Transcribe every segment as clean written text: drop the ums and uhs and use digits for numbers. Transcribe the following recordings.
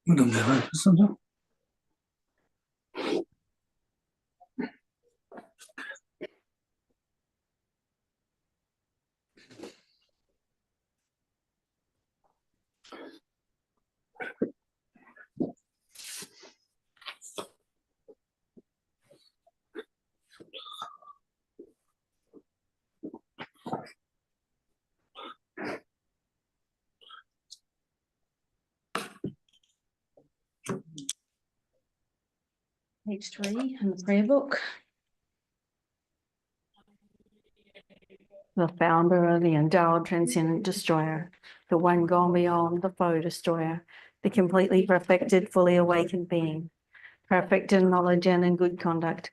무덤대가 있었어. Page 3 in the prayer book. The founder of the endowed transcendent destroyer, the one gone beyond the foe destroyer, the completely perfected, fully awakened being, perfect in knowledge and in good conduct,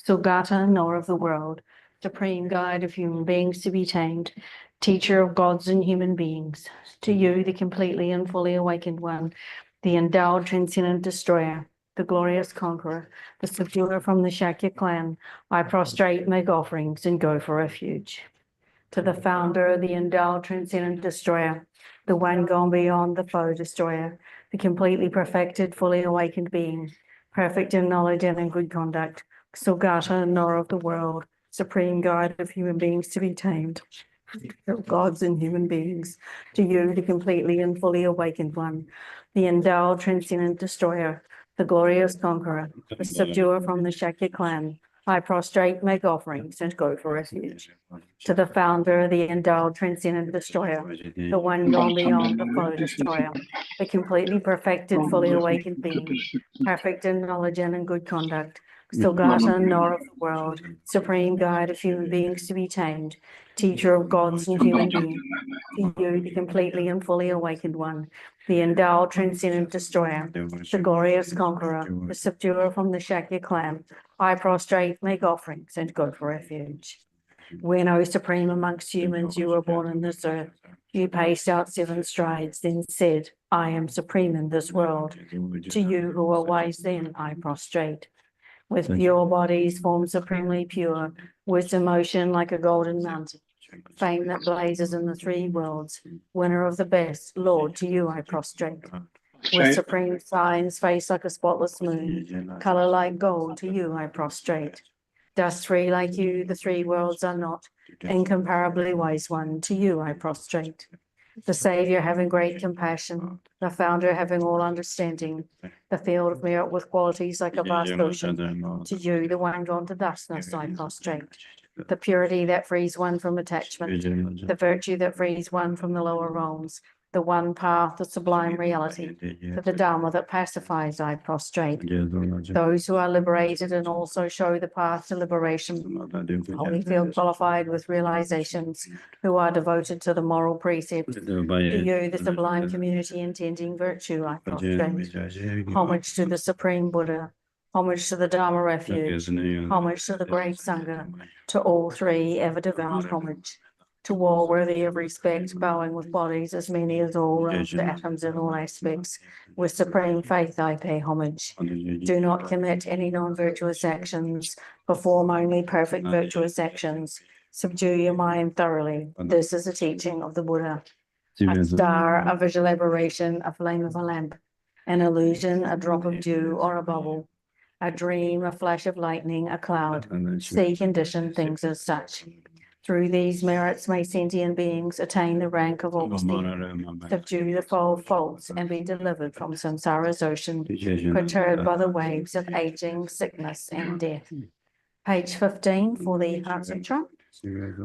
Sulgata, knower of the world, supreme guide of human beings to be tamed, teacher of gods and human beings, to you, the completely and fully awakened one, the endowed transcendent destroyer, the glorious conqueror, the subduer from the Shakya clan, I prostrate, make offerings, and go for refuge. To the founder, the endowed transcendent destroyer, the one gone beyond the foe destroyer, the completely perfected, fully awakened being, perfect in knowledge and in good conduct, Sulgata, knower of the world, supreme guide of human beings to be tamed, of gods and human beings, to you, the completely and fully awakened one, the endowed transcendent destroyer, the glorious conqueror, the subduer from the Shakya clan, I prostrate, make offerings, and go for refuge. To the founder, the endowed transcendent destroyer, the one gone beyond the foe destroyer, the completely perfected, fully awakened being, perfect in knowledge and in good conduct, Sulgata, knower of the world, supreme guide of human beings to be tamed, teacher of gods and human beings, to you, the completely and fully awakened one, the endowed transcendent destroyer, the glorious conqueror, the subduer from the Shakya clan, I prostrate, make offerings, and go for refuge. When, O supreme amongst humans, you were born on this earth, you paced out 7 strides, then said, I am supreme in this world. To you who are wise then, I prostrate. With pure bodies formed supremely pure, wisdom ocean like a golden mountain, fame that blazes in the 3 worlds, winner of the best, Lord, to you I prostrate. With supreme signs, face like a spotless moon, color like gold, to you I prostrate. Dust free like you, the 3 worlds are not, incomparably wise one, to you I prostrate. The Savior having great compassion, the Founder having all understanding, the field of merit with qualities like a vast ocean, to you, the one gone to thusness, I prostrate. The purity that frees one from attachment, the virtue that frees one from the lower realms, the one path, the sublime reality, to the Dharma that pacifies, I prostrate. Those who are liberated and also show the path to liberation, wholly feel qualified with realizations, who are devoted to the moral precepts, to you, the sublime community intending virtue, I prostrate. Homage to the Supreme Buddha, homage to the Dharma refuge, homage to the great Sangha, to all 3 ever devout homage. To all worthy of respect, bowing with bodies as many as all realms, the atoms in all aspects. With supreme faith I pay homage. Do not commit any non-virtuous actions, perform only perfect virtuous actions. Subdue your mind thoroughly. This is a teaching of the Buddha. A star, a visual aberration, a flame of a lamp, an illusion, a drop of dew or a bubble, a dream, a flash of lightning, a cloud. See conditioned things as such. Through these merits may sentient beings attain the rank of Augustine, subdue the 12 faults, and be delivered from samsara's ocean, perturbed by the waves of aging, sickness, and death. Page 15 for the Heart Sutra.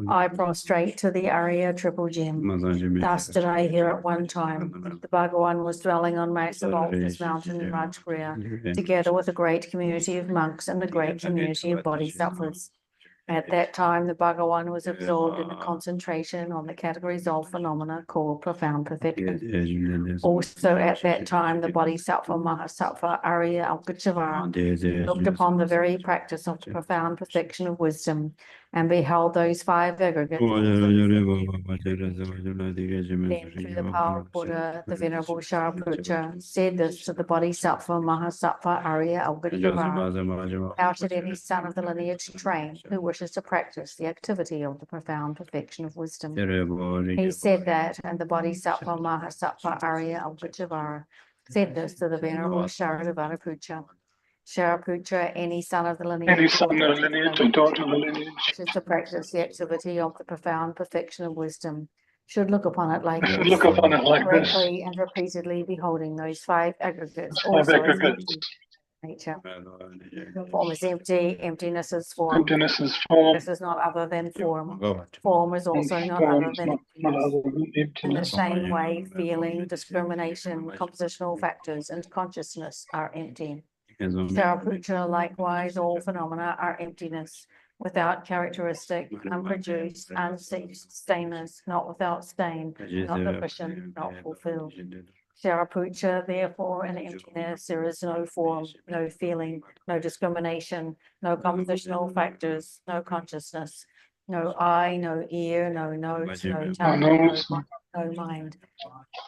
I prostrate to the Arya Triple Gem. Thus did I hear at one time. The Bhagawan was dwelling on massive Altus mountain in Rajgriha, together with a great community of monks and a great community of bodhisattvas. At that time, the Bhagawan was absorbed in the concentration on the categories of phenomena called profound perfection. Also at that time, the Bodhisattva Mahasattva Arya Alkachevara looked upon the very practice of the profound perfection of wisdom and beheld those five aggregates. Oh, Then, through the power of Buddha, the Venerable Shariputra said this to the Bodhisattva Mahasattva Arya Avalokiteshvara. How should any son of the lineage train who wishes to practice the activity of the profound perfection of wisdom? He said that, and the Bodhisattva Mahasattva Arya Avalokiteshvara said this to the Venerable Shariputra. Shariputra, any son of the lineage, Any son of the lineage or daughter of the lineage wishes to practice the activity of the profound perfection of wisdom should look upon it like should this, look upon it like this. correctly and repeatedly beholding those five aggregates Five also as aggregates. empty nature. Form is empty, emptiness is form. Emptiness is form. This is not other than form. Form is also not Form other is than not emptiness. other than In the emptiness. same way, feeling, discrimination, compositional factors, and consciousness are empty. Shariputra, likewise, all phenomena are emptiness, without characteristic, unproduced, unceased, stainless, not without stain, not deficient, not fulfilled. Shariputra, therefore, in emptiness, there is no form, no feeling, no discrimination, no compositional factors, no consciousness, no eye, no ear, no nose, no tongue, no mind,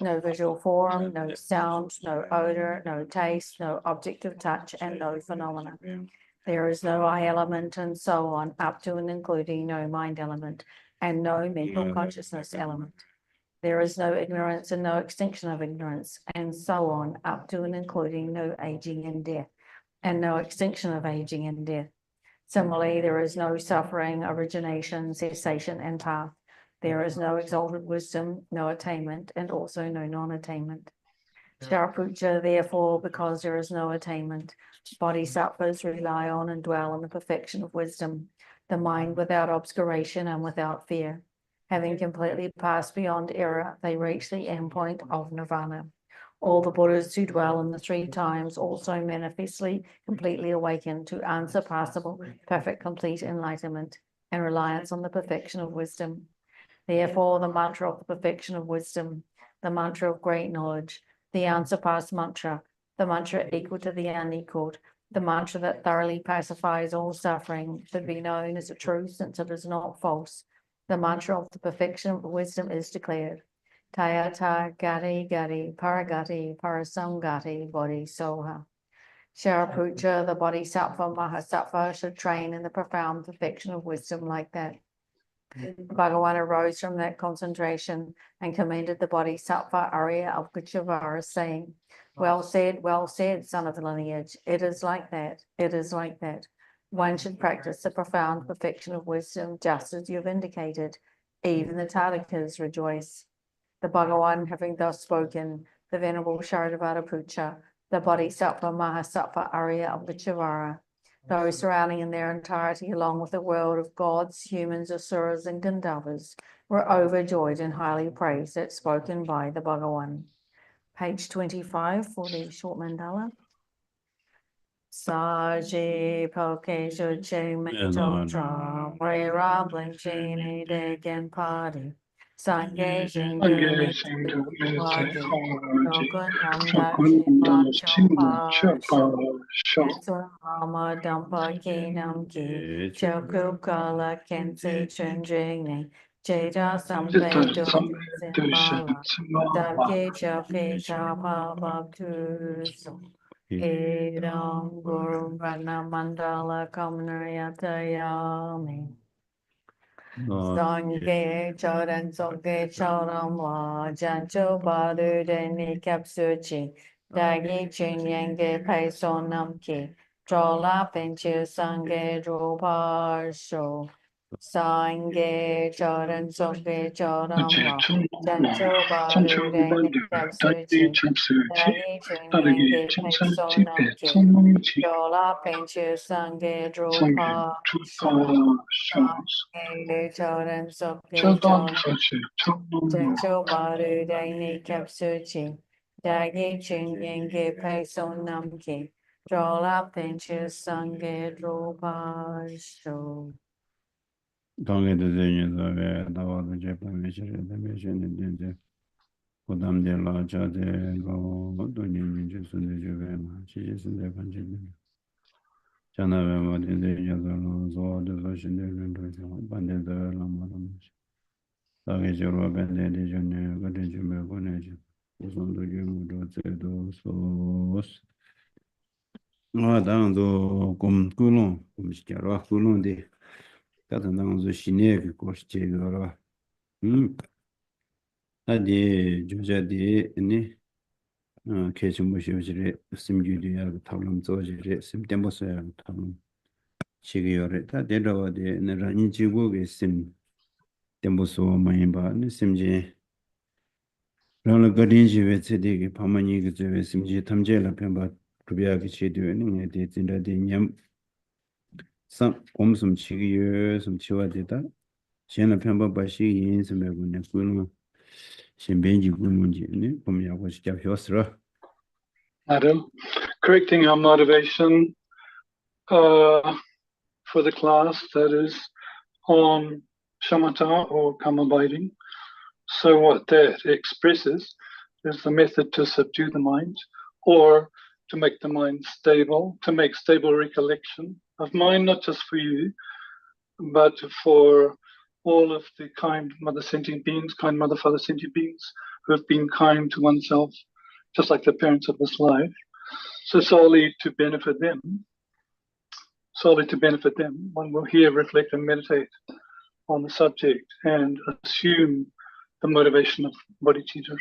no visual form, no sound, no odor, no taste, no object of touch, and no phenomena. There is no eye element, and so on, up to and including no mind element, and no mental consciousness element. There is no ignorance and no extinction of ignorance, and so on, up to and including no aging and death, and no extinction of aging and death. Similarly, there is no suffering, origination, cessation, and path. There is no exalted wisdom, no attainment, and also no non-attainment. Shariputra, therefore, because there is no attainment, bodhisattvas rely on and dwell on the perfection of wisdom, the mind without obscuration and without fear. Having completely passed beyond error, they reach the endpoint of nirvana. All the Buddhas who dwell in the three times also manifestly, completely awaken to unsurpassable, perfect, complete enlightenment and reliance on the perfection of wisdom. Therefore, the mantra of the perfection of wisdom, the mantra of great knowledge, the unsurpassed mantra, the mantra equal to the unequaled, the mantra that thoroughly pacifies all suffering, should be known as a truth since it is not false. The mantra of the perfection of wisdom is declared. Tayata Gati Gati Paragati Parasamgati Bodhisoha. Shariputra, the Bodhisattva Mahasattva, should train in the profound perfection of wisdom like that. Bhagavan arose from that concentration and commended the Bodhisattva Arya Avalokiteshvara, saying, well said, son of the lineage. It is like that. It is like that. One should practice the profound perfection of wisdom, just as you have indicated. Even the Tadikas rejoice. The Bhagavan, having thus spoken, the Venerable Shariputra, the Bodhisattva Mahasattva Arya Avalokiteshvara, those surrounding in their entirety, along with the world of gods, humans, asuras, and Gandharvas, were overjoyed and highly praised at spoken by the Bhagavan. Page 25 for the short mandala. Saji poke shuche mento tra rera blinchini degen party. Sange Sange seemed to meditate on Hama dampa kinam ki choku kala kense chunjing Jada sampe doshimbala Dabge chape chapa bhaktu Edam Guru Rana Mandala Kamanayatayami Sange Chodan Soke Chodam La Jancho Badu Deni Kapsuchi Dagi Chinyange Paisonam Ki Drola Pinchu Sange Drupasho Sange Chodan Soke Chodam La Jancho Badu Deni Kapsuchi Dagi Chinyange Paisonam Ki Drola Pinchu Sange Drupasho Chodan Soke Chodam Jancho Baru Daini Kapsuchi Dagi Chin Yenge Peso Namki Drola Pinchu Sange Drupasho. Donge de zenye zave dawa de jepa mechere de mechere de kodam de la cha de go do nyen nyen je sun de je ve ma chi je sun de ban je de Janava Dinde Yazalo, Zoa de Vashinde Rendo, Bandenda Lamaram. Sage Joro Bende de Jone, Gadejume Goneja. Usondo Jumu Zedo Sos. Dando com Coulon, como se quer, Coulon de. Cada um dos chineses, Coste, Gora. Adi, Joja de, ne. 개심무시오지레 심규디야 탑름 조지레 심템보스야 탑름 시기요레 다 데려와데 나라니 지고게 심 템보스 마임바 네 심지 라나 가딘지 웨체데게 파마니 그제 심지 탐제라 펜바 그비야기 치디오니 네 진다데 냠 곰숨 치기요 숨 치와데다 제나 펜바 바시 인스메고네 꾸노 심벤지 꾸노지 네 봄야고 시작했어 Madam, correcting our motivation for the class that is on shamatha or karma abiding. So what that expresses is the method to subdue the mind or to make the mind stable, to make stable recollection of mind, not just for you, but for all of the kind mother sentient beings, kind mother father sentient beings who have been kind to oneself, just like the parents of this life. So solely to benefit them, one will here reflect and meditate on the subject and assume the motivation of bodhicitta.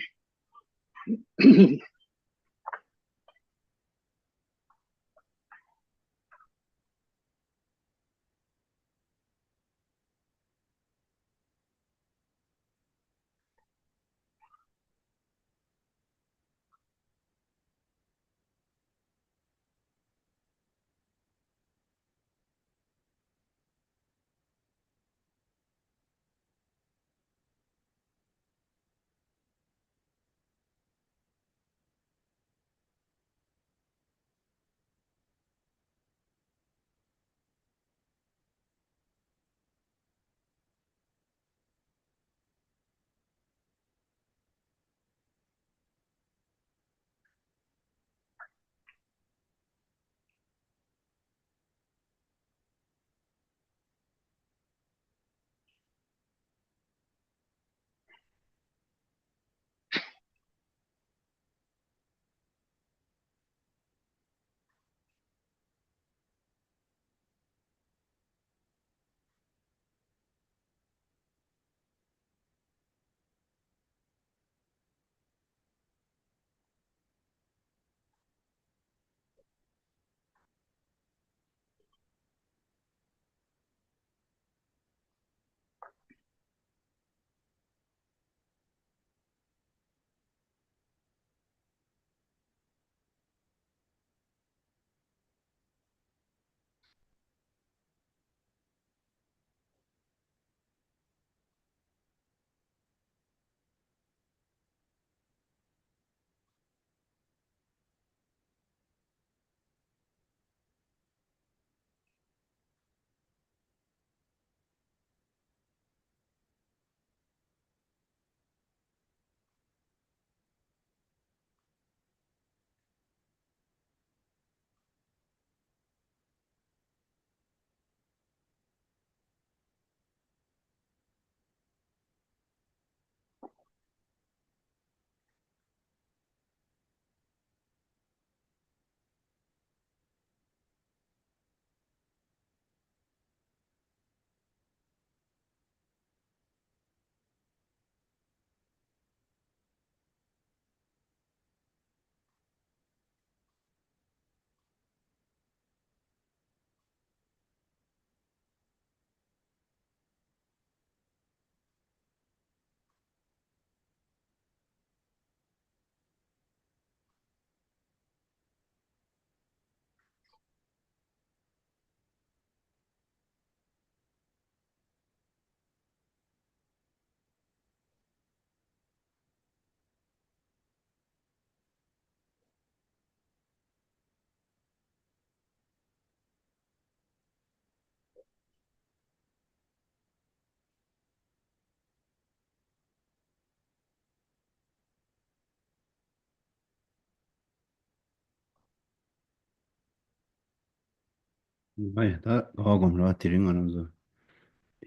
아야 다 하고는 드린 거는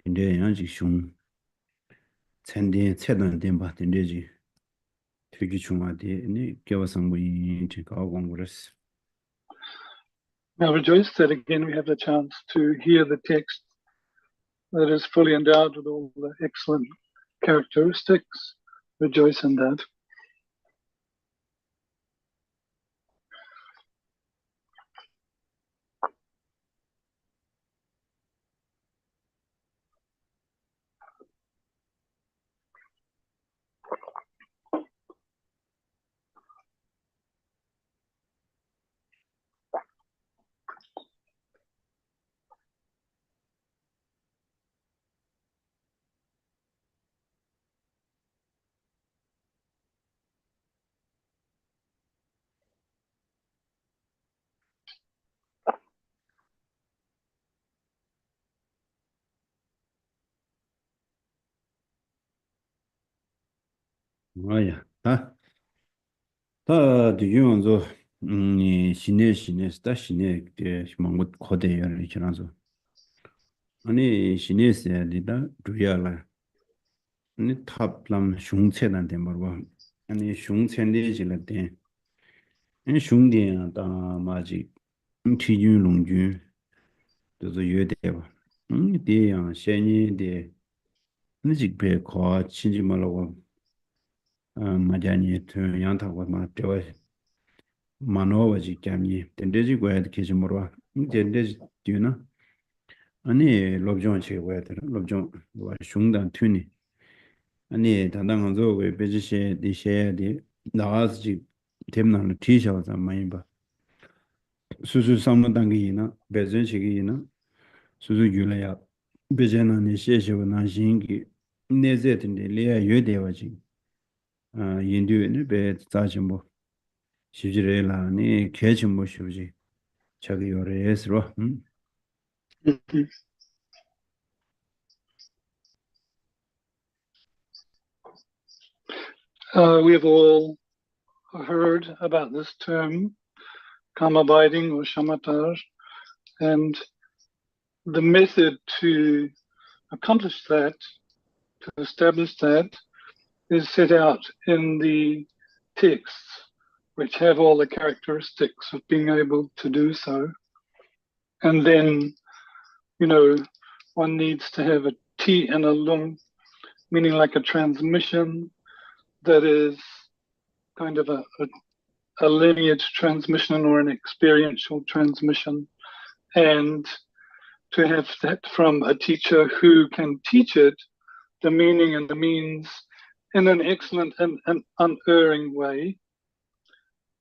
인제 양지 슝 챈데 챈던 덴바 덴데지 되게 중요하대 네 교성부인 지가 하고 그랬어. Now rejoice that again we have the chance to hear the text that is fully endowed with all the excellent characteristics. Rejoice in that. 아야 다 뒤용서 신내 스타 신내 때 망고 코데를 지나서 아니 신내스야 리다 두야라 아니 탑람 슝체단데 뭐고 아니 슝체인데 질때 아니 슝디야 다 마지 티준 롱준 그래서 유대봐 대야 셴니데 니직베 거 친지 말고 마자니 트 양타고 마 되어 만화와지 겸이 된대지 거야 계지 뭐라 된대지 뒤나 아니 롭종 체고야 돼 롭종 와 슝단 튜니 아니 단단한 저왜 베지시 디셰디 나와지 템나는 티셔서 많이 봐 수수 상문 단계이나 베전식이나 수수 유래야 베제나니 셰셰고 난신기 내제든데 레야 유대와지 인도에는 베 자진뭐 시지레라니 개진 뭐 쉬우지 자기 요래스로 Mhm. We have all heard about this term, karma abiding or shamatar, and the method to accomplish that, to establish that, is set out in the texts, which have all the characteristics of being able to do so. And then, one needs to have a T and a lung, meaning like a transmission that is kind of a lineage transmission or an experiential transmission, and to have that from a teacher who can teach it, the meaning and the means, in an excellent and unerring way.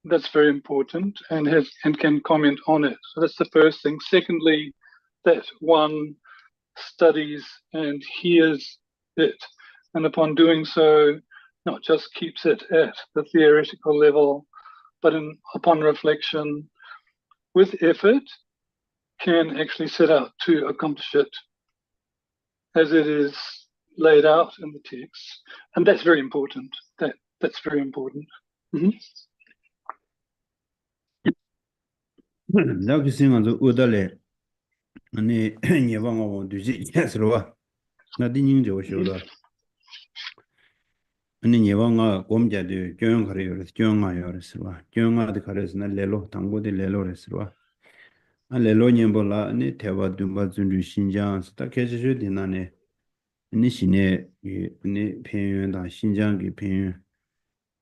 That's very important, and can comment on it. So that's the first thing. Secondly, that one studies and hears it, and upon doing so, not just keeps it at the theoretical level, but upon reflection, with effort, can actually set out to accomplish it as it is laid out in the text. And that's very important. That's very important. Mhm. 나그 생각도 얻을래 아니 예방하고 되지 예스로와 나디닝 저쇼다 아니 예방아 곰자도 교양 가려요 교양아요스로와 교양아도 가려서 레로 당고데 레로레스로와 아 레로 냠볼라 아니 대화도 맞은 신장 스타 계제주 되나네 아니 신에 아니 편연다 신장기 편연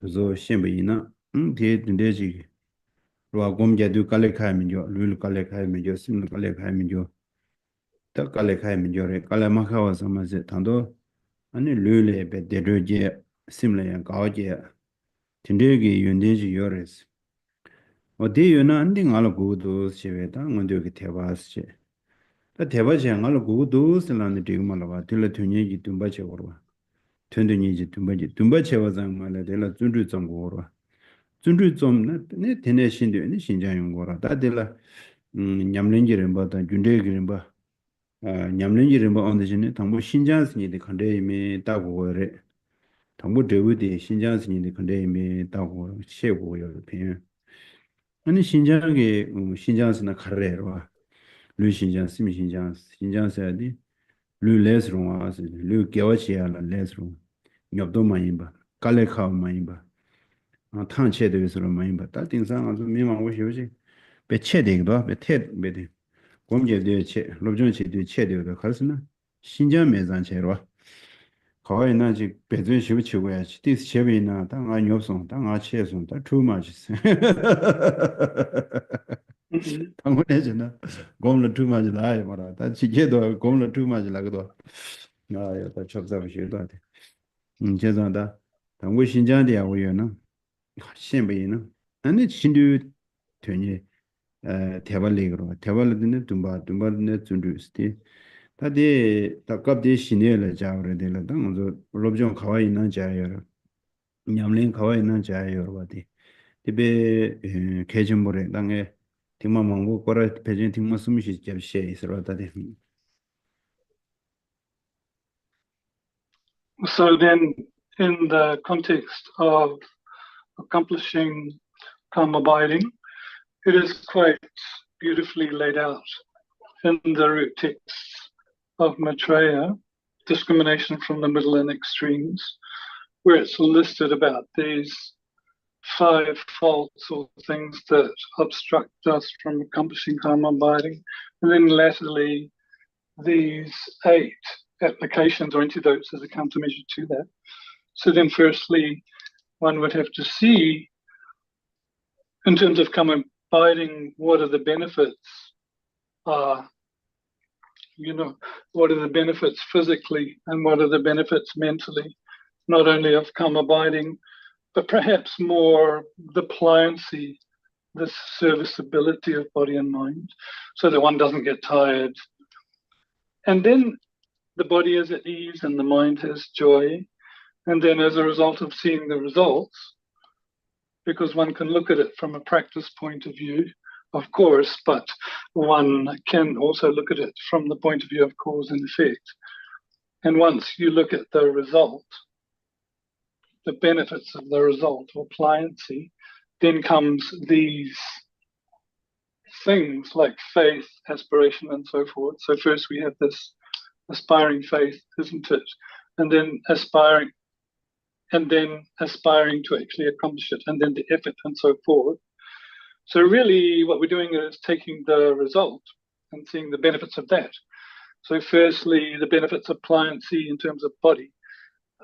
그래서 신부이나 대든대지 로아 곰자도 깔레카미죠 룰 깔레카미죠 심 깔레카미죠 더 깔레카미죠 깔레마카와서 맞에 단도 아니 룰레 베데르제 심레야 가오제 진대기 윤대지 요레스 어디요나 안딩 알고도 시베다 뭔데게 대바스제 다 대바제 알고도 슬란데 디고말바 딜레 튜니지 tum바체 거와 튼드니지 tum바체 와장 말레 델라 준주 정고와 준주 좀네 테네 신데 네 신장 거라 다딜라 냠랭지를 바다 준대기를 바 냠랭지를 바 언데지네 당부 신장스니데 컨데이메 따고래 당부 데부디 신장스니데 컨데이메 따고 셰고요 빈 아니 신장게 신장스나 카레로와 Lu Xinjiang, Sim Xinjiang, Xinjiang Sayadi, Lu Lesrong as, Lu Gewachia Lesrong, Yobdo Mayimba, Kalekha Mayimba, Tang Che de Visro Mayimba, that things are Mima Wishi, be Chedigba, be Ted Bedi, Gomje de Che, Lobjonchi de Chedio the Karsana, Xinjiang Mezan Cherwa. 考验那就别准修去过呀，第四学位呢，当俺肉松，当俺切松，当出嘛就是，Mhm. 当我那是呢，讲了出嘛就来嘛了，但去阶段讲了出嘛就那个多，啊，要到吃不着学多的，这样的，但我新疆的呀，我有呢，先不赢呢，那你新的团结，台湾那个了，台湾那的呢，东巴那种就是的。다들 답답대 신뢰를 잡으려 되는 당도 로브종 가와이 있는 자예요. 냠린 가와이 있는 자예요. 바디. 티베 개점물에 당에 팀마 망고 거라 배진 팀마 숨시 잡시에 있어라다데. So then, in the context of accomplishing calm abiding, it is quite beautifully laid out in the root texts of Maitreya, discrimination from the middle and extremes, where it's listed about these 5 faults or things that obstruct us from accomplishing calm abiding, and then latterly these 8 applications or antidotes as a countermeasure to that. So then firstly, one would have to see, in terms of calm abiding, what are the benefits, what are the benefits physically and what are the benefits mentally, not only of calm abiding, but perhaps more the pliancy, the serviceability of body and mind, so that one doesn't get tired. And then the body is at ease and the mind has joy. And then as a result of seeing the results, because one can look at it from a practice point of view, of course, but one can also look at it from the point of view of cause and effect. And once you look at the result, the benefits of the result or pliancy, then comes these things like faith, aspiration, and so forth. So first we have this aspiring faith, isn't it? And then aspiring to actually accomplish it, and then the effort and so forth. So really what we're doing is taking the result and seeing the benefits of that. So firstly, the benefits of pliancy in terms of body.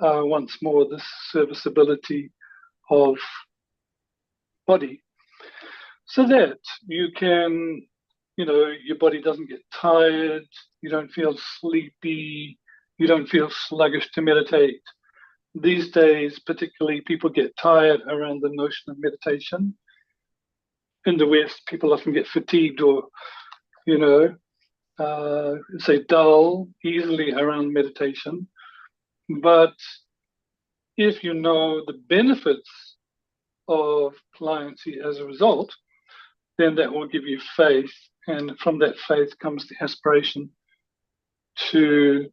Once more, this serviceability of body, so that you can, your body doesn't get tired, you don't feel sleepy, you don't feel sluggish to meditate. These days, particularly, people get tired around the notion of meditation. In the West, people often get fatigued or, say dull easily around meditation. But if you know the benefits of pliancy as a result, then that will give you faith. And from that faith comes the aspiration to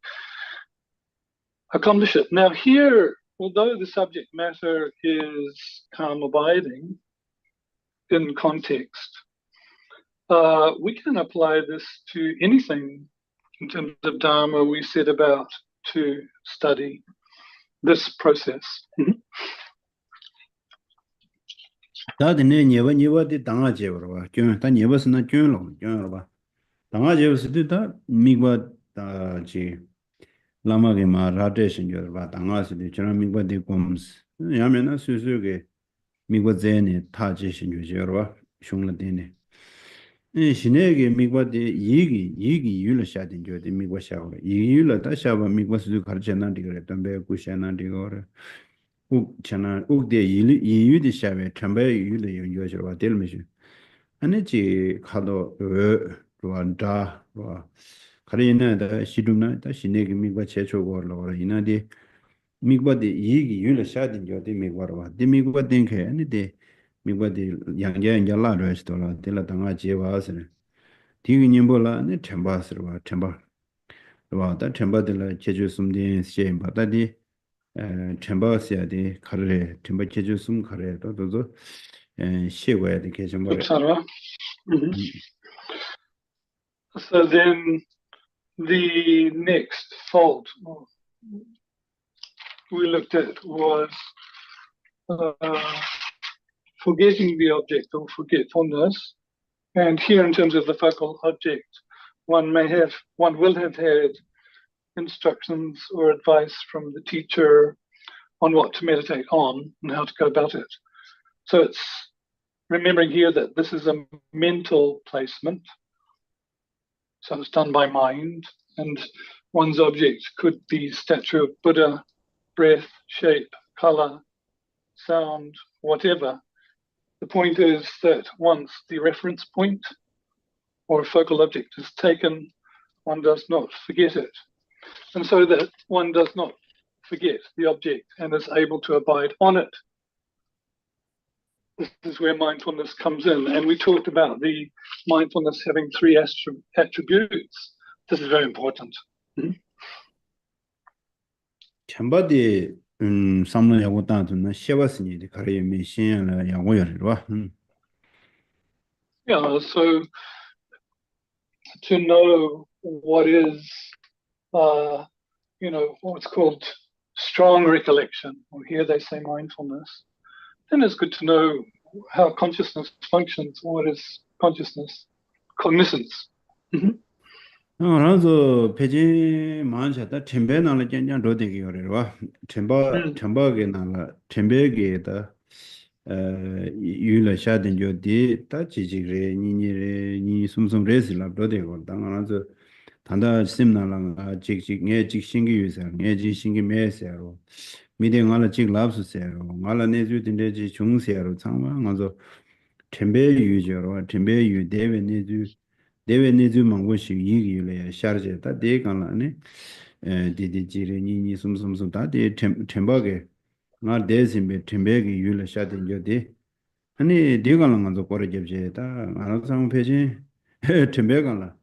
accomplish it. Now here, although the subject matter is calm abiding in context, we can apply this to anything in terms of Dharma we set about to study this process. 다들 네버디 당하지 버봐. 다 네버스나 균로, 균로봐. 당하지 버스도 다 미과 다지 라마게 마 라데션 여봐. 당하스도 저런 미과디 곰스. 야면은 수수게 미과 제네 타지신 유저봐. 슝라데네. 이 신에게 미과디 이기 유를 샤딘 저디 미과 샤고. 이유를 다 샤바 미과스도 가르쳐난 디그래. 담배 구샤난 디고래. chana ukde yu di shawe chamba yu le yu yu shirwa del me shu ane chi khado rwa dha rwa kare ina da shidum na da shine ki mikwa che cho go rwa ina di mikwa di yu le sha din jo di mikwa rwa di mikwa din ke ane di mikwa di yang la rwa shito la di la tanga je wa sire di yu nyingbo la ane chamba sirwa chamba rwa da chamba di la che cho sum din she imba da di 쳔바스야디 카레 쳔바 계주숨 카레 또도 시고야디 계정벌에 Etc. So then the next fault we looked at was forgetting the object or forgetfulness. And here, in terms of the focal object, one will have had instructions or advice from the teacher on what to meditate on and how to go about it. So it's remembering here that this is a mental placement. So it's done by mind, and one's object could be statue of Buddha, breath, shape, color, sound, whatever. The point is that once the reference point or a focal object is taken, one does not forget it. And so that one does not forget the object and is able to abide on it. This is where mindfulness comes in. And we talked about the mindfulness having three attributes. This is very important. 첨바디 삼는 야구 따도는 셰바스니 가리에 미신을 야구여리와. Yeah, so to know what is, what's called strong recollection, or here they say mindfulness, then it's good to know how consciousness functions. What is consciousness? Cognizance. 그래서 페이지 만샤다 템베나를 전년 로데기 요래와 템바게 나라 템베게다 유라 샤든 요디 따지지그레 니니레 니 숨숨 레슬랍 로데고 당하나서 단다 심나랑 직직 내 직신기 유사 내 직신기 매세로 미대가라 직랍스세로 말라 내주든지 중세로 상황 가서 템베 유저로 템베 유데베 내주 Dewe nezu mangwoshi yigi yule ya sharje ta de kanla ne didi jire ni sum ta de tembage nga de simbe tembege yule shaden yo de ani de kanla nga zo kore jebje ta ana sang peji tembege kanla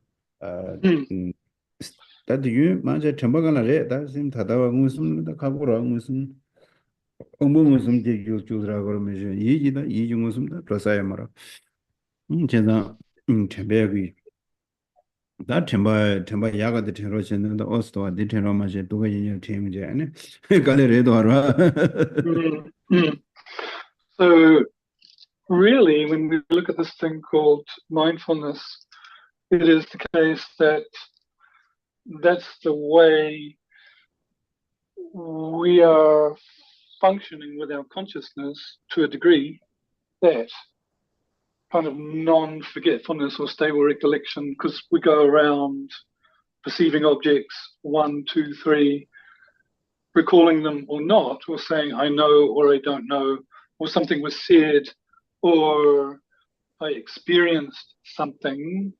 ta de yu ma je tembage kanla re ta sim ta da wa ngusum da kabura ngusum ongbo ngusum je yu chudra gor me je yigi da yi ngusum da prosaya mara 제가 tembege 다 템바 야가데 테로시는 오스토와 디테로마제 두가지냐 팀제 아니 갈레레도 알아. So really, when we look at this thing called mindfulness, it is the case that that's the way we are functioning with our consciousness to a degree that kind of non-forgetfulness or stable recollection, because we go around perceiving objects, 1, 2, 3, recalling them or not, or saying I know or I don't know, or something was said, or I experienced something,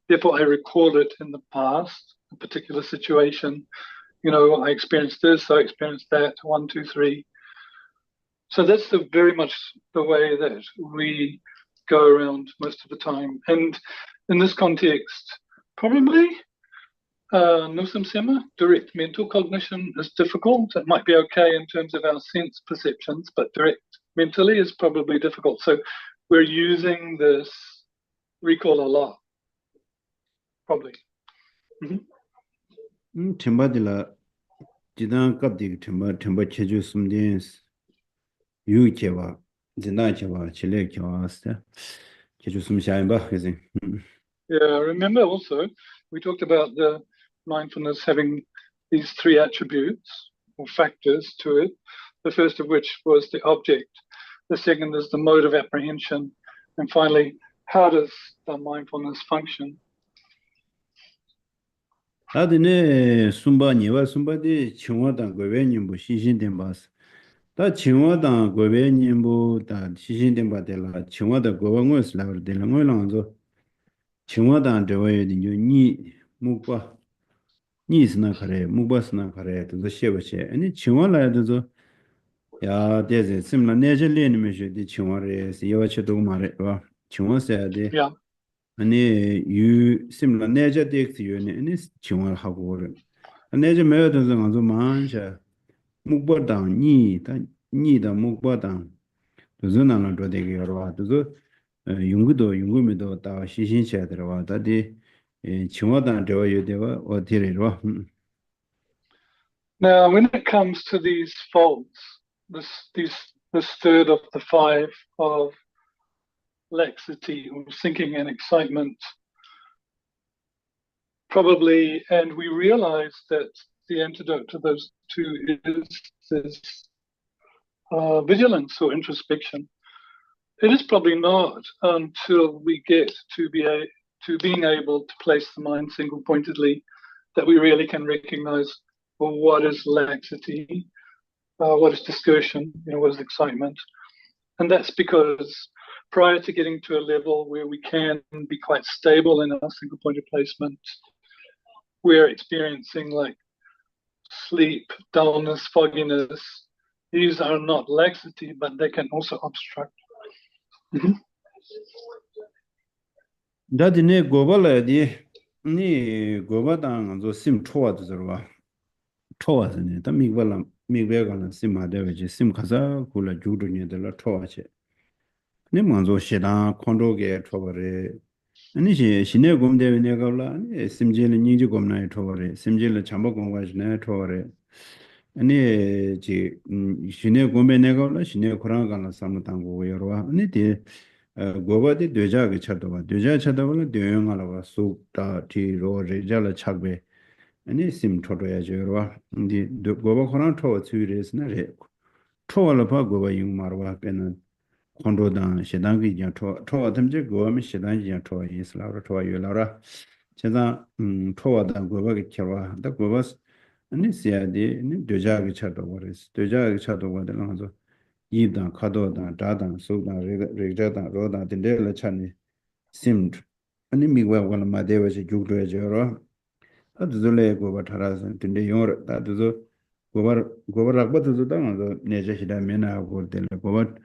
therefore I recall it in the past, a particular situation. I experienced this, I experienced that, 1, 2, 3. So that's very much the way that we go around most of the time. And in this context, probably Nusam Sema, direct mental cognition is difficult. It might be okay in terms of our sense perceptions, but direct mentally is probably difficult. So we're using this recall a lot, probably. 템바딜라 지난 갑디 템바 체주 숨딘 유케와 진나체와 칠레케와스타 체주 숨샤인바 그지. Yeah, remember also we talked about the mindfulness having these three attributes or factors to it. The first of which was the object. The second is the mode of apprehension. And finally, how does the mindfulness function? 다드네 숨바니와 숨바디 청와당 고베님부 시신된 바스. 다 청와당 고베님부 다 시신된 바데라 청와다 고방을 라버데라 뭐랑서 청와당 되어야지 니 묵바 니스나 카레 묵바스나 카레 또 셰버셰 아니 청와라도 야 대제 심라 내절리님이 청와레스 여와쳐도 말해와 청와세야데 Yeah. 아니 유 심라 내저덱스 유네 아니 청와하고 그래 내저 매어도 가서 만샤 묵바당니다 묵바당 도전하는 도되게 여러와 도저 용구미도 다 시신셔야 들어와 다디 중화단 되어 요대와 어디래로. Now, when it comes to these faults, this third of the five of laxity or sinking and excitement, probably, and we realize that the antidote to those two is this vigilance or introspection. It is probably not until we get to being able to place the mind single-pointedly that we really can recognize, well, what is laxity, what is discursion, what is excitement. And that's because prior to getting to a level where we can be quite stable in our single-pointed placement, we're experiencing like sleep, dullness, fogginess. These are not laxity, but they can also obstruct. 다디네 고발라디 니 고바당 저 심 초와도 저와 초와서네 다 미발람 미베가는 심마데베지 심 가자 굴라 주르니들라 초와체 네 먼저 시다 콘도게 초버레 아니 시네 곰데베 네가라 심제는 닌지 곰나에 초버레 심제를 잠복 공과지네 초버레 아니 지 시네 곰베 네가라 시네 코랑가나 삼당고 여러와 아니 디 고바디 되자게 쳐도와 되자 쳐도는 되용하라고 속다 뒤로 레자라 착베 아니 심 초도야 저와 근데 고바 코랑 초 추이레스나레 초월로 봐 고바 용마르와 빼는 콘도단 시단기 장 초와 템제 고미 시단기 장 초와 이슬라로 초와 유라라 제가 초와다 고바게 쳐와 다 고바스 아니 시야디 니 되자게 쳐도와레스 되자게 쳐도와 되나서 이단 카도단 다단 소단 레자단 로단 딘데라 차니 심 아니 미와 원마 마데와지 죽도야죠 아두들레 고바 타라선 딘데 용어 다두도 고바락바도 당도 내제시다 메나고 될 고바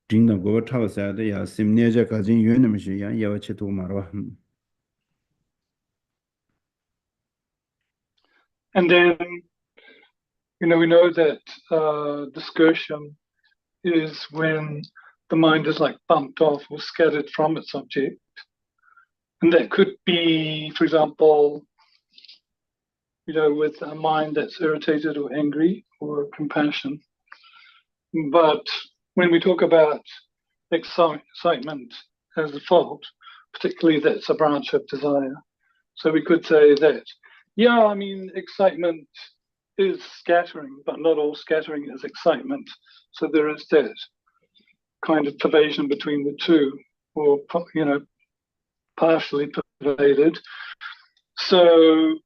딩다 고바 타워사데 야 심내제 가진 유엔음시 야 야와치도 말와 And then, we know that discursion is when the mind is like bumped off or scattered from its object. And that could be, for example, with a mind that's irritated or angry or compassion. But when we talk about excitement as a fault, particularly that's a branch of desire. So we could say that, excitement is scattering, but not all scattering is excitement. So there is that kind of pervasion between the two, or, partially pervaded. So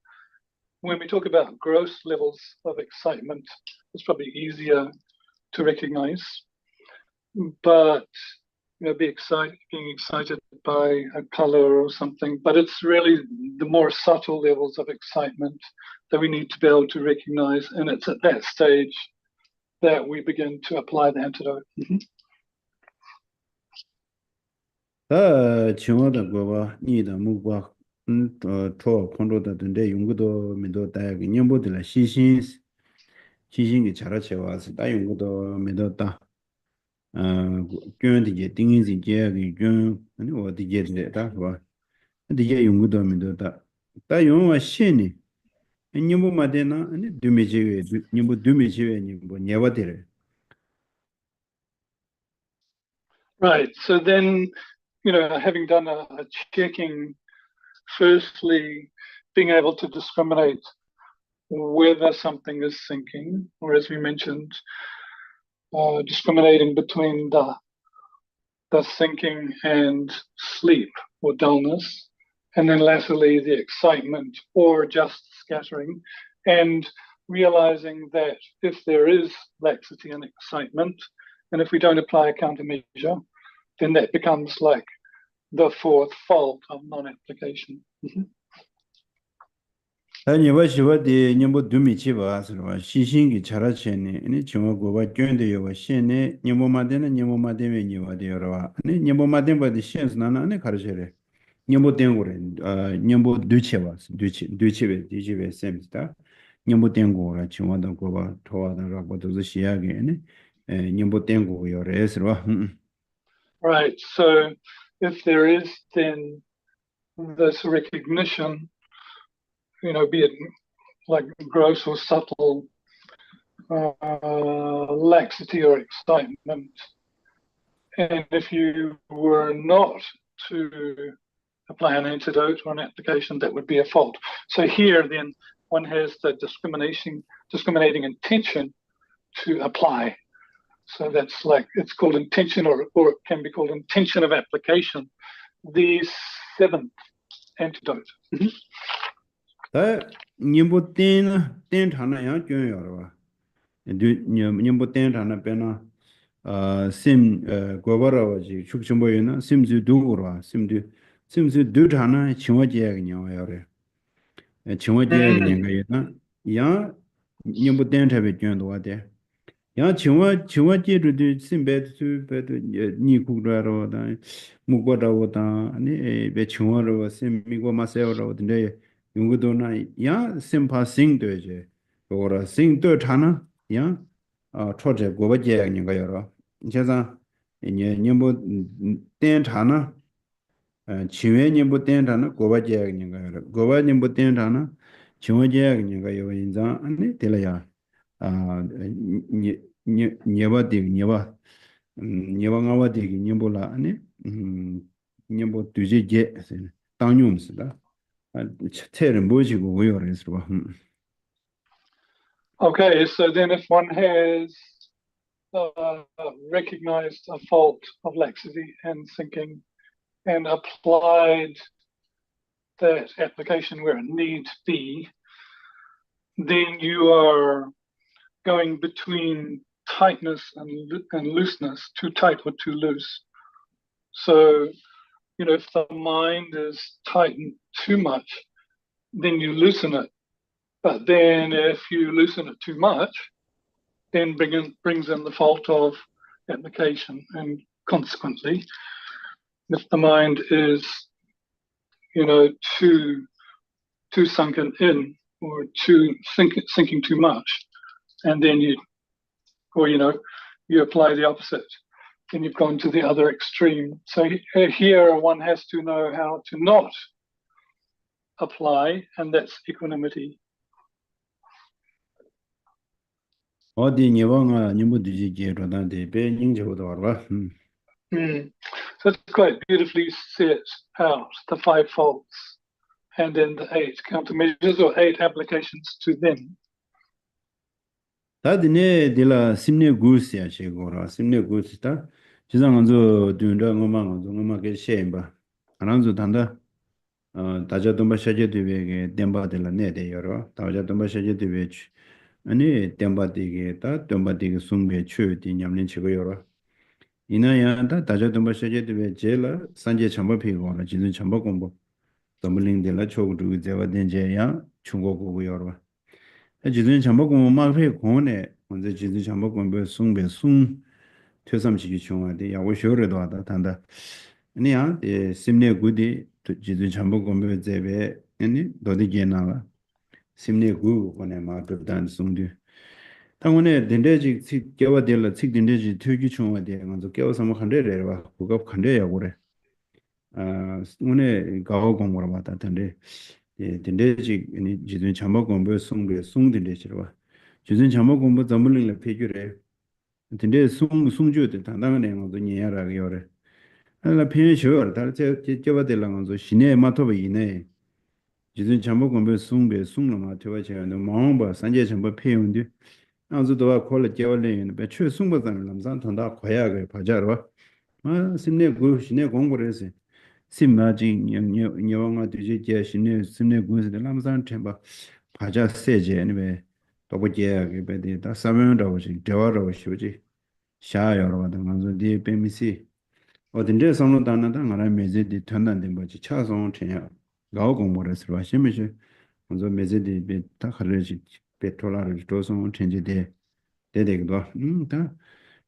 when we talk about gross levels of excitement, it's probably easier to recognize. But being excited by a color or something, but it's really the more subtle levels of excitement that we need to be able to recognize, and it's at that stage that we begin to apply the antidote. 중화다 고바 니다 무바 초 콘도다던데 용구도 미도 다야기 년보들라 시신이 잘하체 와서 다 용구도 미도다 교연디게 띵인지 제야기 교 아니 어디게 다 봐. 근데 용구도 미도다 다 용와 신이 년보 마데나 아니 두미지웨 년보 두미지웨 년보 녀바데레 Right. So then, having done a checking, firstly, being able to discriminate whether something is sinking, or as we mentioned, discriminating between the sinking and sleep or dullness, and then lastly, the excitement or just scattering, and realizing that if there is laxity and excitement, and if we don't apply a countermeasure, then that becomes like the fourth fault of non-application. 아니 와시와디 님보 두미치바 서와 시신기 잘하체니 아니 중어고바 견데요와 신네 님보마데는 님보마데메 니와데요라 아니 님보마데바디 신스나나 아니 가르체레 님보 땡고레 님보 두체와 두체베 디지베 셈스다 님보 땡고라 중어도 고바 토와다 라고도 시야게 아니 님보 땡고요레스와 Right. So if there is then this recognition, be it like gross or subtle laxity or excitement. And if you were not to apply an antidote or an application, that would be a fault. So here then one has the discriminating intention to apply. So that's like, it's called intention, or it can be called intention of application. The seventh antidote. 다 님보 땐 하나 야 줘요. 님보 땐 하나 빼나 심 고바라와지 축심보이나 심주 두고라 심주 두하나 치워지야 그냥요. 치워지야 그냥가 야 님보 땐 잡에 줘도 와대. 야 치워지르도 심베도 베도 니쿠라로다 무고라오다 아니 베 치워로 심미고 마세오로데 용거도나 야 심파싱 되제 그거라 싱도 타나 야 초제 고버제 아닌가요 제가 님보 땐 타나 치외 님보 땐 타나 고버제 아닌가요 고버 님보 땐 타나 치워제 아닌가요 인자 아니 될야 녀바가와디 녀볼라 아니 녀보 뒤지게 당용스다 체를 모지고 고요래서 봐. Okay, so then if one has recognized a fault of laxity and thinking and applied that application where it needs be, then you are going between tightness and looseness, too tight or too loose. So, if the mind is tightened too much, then you loosen it. But then if you loosen it too much, then brings in the fault of application. And consequently, if the mind is, too sunken in or too sinking too much, and then you apply the opposite, then you've gone to the other extreme. So here one has to know how to not apply, and that's equanimity. 어디 녀방아 님부디지 게로다데 베닝저도 와봐. So it's quite beautifully set out, the five faults, and then the 8 countermeasures or 8 applications to them. 다디네 딜라 심네 구스야 시고라 심네 구스다 지상한조 둔다 ngoma 셴바 안한조 단다 다자dom바 샤제드베게 뎀바들라 네데 여러 다자dom바 샤제드베 아니 뎀바디게 다 뎀바디게 숨베 추디 냠린 치고 여러 이나야다 다자dom바 샤제드베 제라 산제 참바피고라 진은 참바 공부 domlingdel라 초구두 제와된제야 중고고고 여러 지진 참복공 마페 공원에 먼저 지진 참복공 송배 송 퇴삼시기 중앙에 야고 쇼르도 하다 단다 아니야 에 심내 구디 지진 참복공 제베 아니 도디게나라 심내 구 원에 마드단 송디 당원에 덴데지 찌겨와델라 찌딘데지 퇴기 중앙에 먼저 깨워서 뭐 한데래와 그거 한데야 그래 오늘 가고 공부를 받다 텐데 예, 덴데지 아니 지든 참고 공부 송게 송된데지로 지든 참고 공부 전문을 폐규래 덴데 송주도 당당한 내용도 이해하라고 요래 하나 피해셔 다르게 제바들랑 거 신의 마토베 이네 지든 참고 공부 송게 송로 마토베 제가 마음바 산제 전부 폐용데 안주도와 콜레 제월레는 배추 송보다는 남산 통다 고야게 바자로 심내 구 신의 공부를 해서 심마지 녀왕아 되지 제신의 심내 군스들 남산 템바 바자 세제 아니면 도보제하게 베데다 사면다고 지 대화라고 쉬지 샤여로다 먼저 디 베미시 어딘데 선로 단나다 나라 메제디 턴단된 거지 차송 전혀 가오 공부를 쓰러 하시면서 먼저 메제디 베타 하르지 페트롤라를 도송 전제데 데데도 다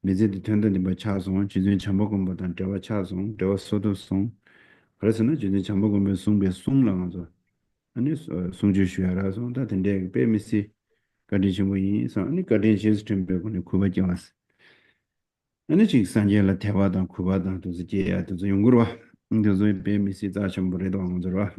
메제디 턴단된 거 차송 지진 참고 공부단 대화 차송 대화 소도송 그래서는 지진 참고 공부 송배 송랑하죠 아니 송주슈야라서 다 된데 베미시 가디시모이 아니 가디 시스템 배우는 쿠바지마스 아니 지 산제라 대화단 쿠바단 도지야 도지 용구로 그래서 배미시 자신 버리도 안 저러.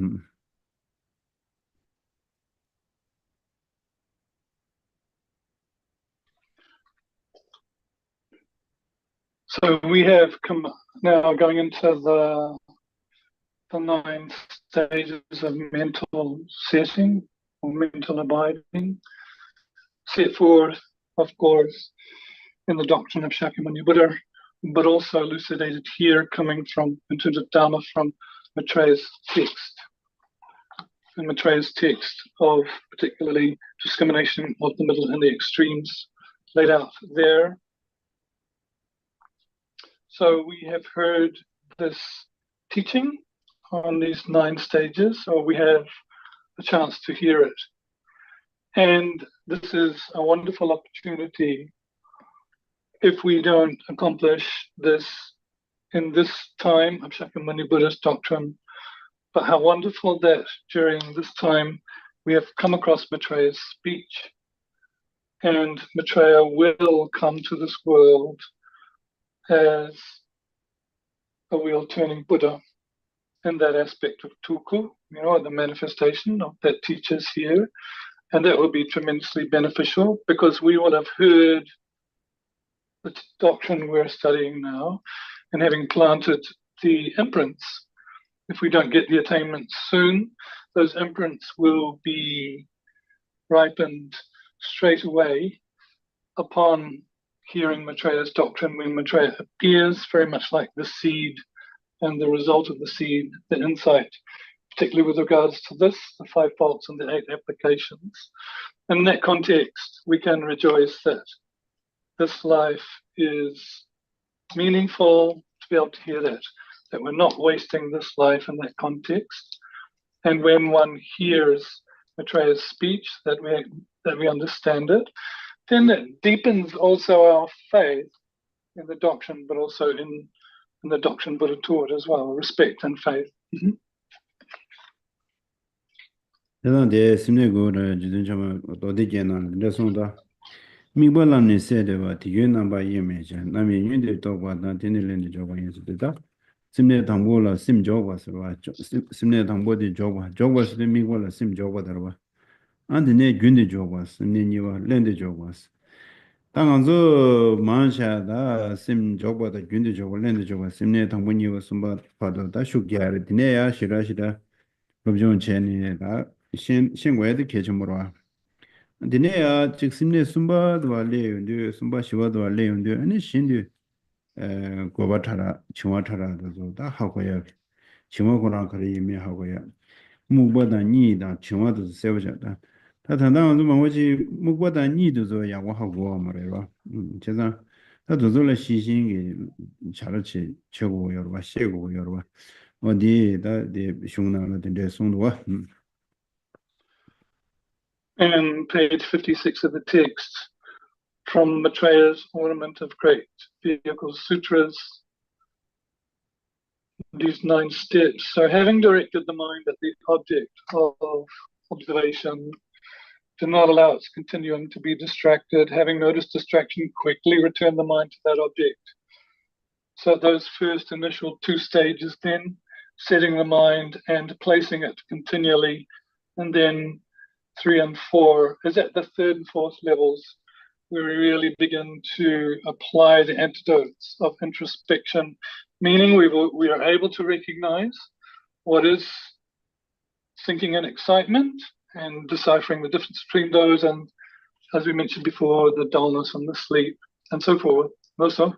So we have come now going into the 9 stages of mental setting or mental abiding, set forth, of course, in the doctrine of Shakyamuni Buddha, but also elucidated here coming from, in terms of Dharma, from Maitreya's text. In Maitreya's text of particularly discrimination of the middle and the extremes laid out there. So we have heard this teaching on these 9 stages, or we have a chance to hear it. And this is a wonderful opportunity if we don't accomplish this in this time of Shakyamuni Buddhist doctrine. But how wonderful that during this time we have come across Maitreya's speech, and Maitreya will come to this world as a wheel-turning Buddha in that aspect of Tuku, the manifestation of that teachers here. And that will be tremendously beneficial because we will have heard the doctrine we're studying now, and having planted the imprints, if we don't get the attainments soon, those imprints will be ripened straight away upon hearing Maitreya's doctrine when Maitreya appears, very much like the seed and the result of the seed, the insight, particularly with regards to this, the 5 faults and the 8 applications. In that context, we can rejoice that this life is meaningful, to be able to hear that we're not wasting this life in that context. And when one hears Maitreya's speech, that we understand it, then it deepens also our faith in the doctrine, but also in the doctrine Buddha taught as well, respect and faith. 대단데 심내고를 지든 좀 어디게나 레송다 미벌람니 세대와 디윤남바 예메제 남이 윤데 도과다 데닐렌데 조과인스다 심내 당보라 심 조과스와 심내 당보디 조과스데 미벌라 심 조과더와 안데네 균데 조과스 니니와 렌데 조과스 당한저 만샤다 심 조과다 균데 조과 렌데 조과 심내 당보니와 숨바 파도다 슈기아르 디네야 시라시다 법정 체니다 신고에도 개점으로 디네야 직심내 숨바도 알레요 숨바 시와도 알레요 아니 신디 고바타라 중화타라도 다 하고야 중화고랑 그래 이미 하고야 무보다 니다 중화도 세워졌다 다 단단한 좀 뭐지 무보다 니도 저 야고 하고 말이야 제가 다도 저래 시신이 잘치 최고 여러 봐 세고 여러 봐 어디다 대 흉나는 데 송도와 And page 56 of the text, from Maitreya's Ornament of Great Vehicles Sutras, these 9 steps. So having directed the mind at the object of observation, to not allow its continuum to be distracted, having noticed distraction, quickly return the mind to that object. So those first initial 2 stages then, setting the mind and placing it continually, and then 3 and 4 is at the 3rd and 4th levels where we really begin to apply the antidotes of introspection, meaning we are able to recognize what is sinking in excitement and deciphering the difference between those, and as we mentioned before, the dullness and the sleep and so forth. Also,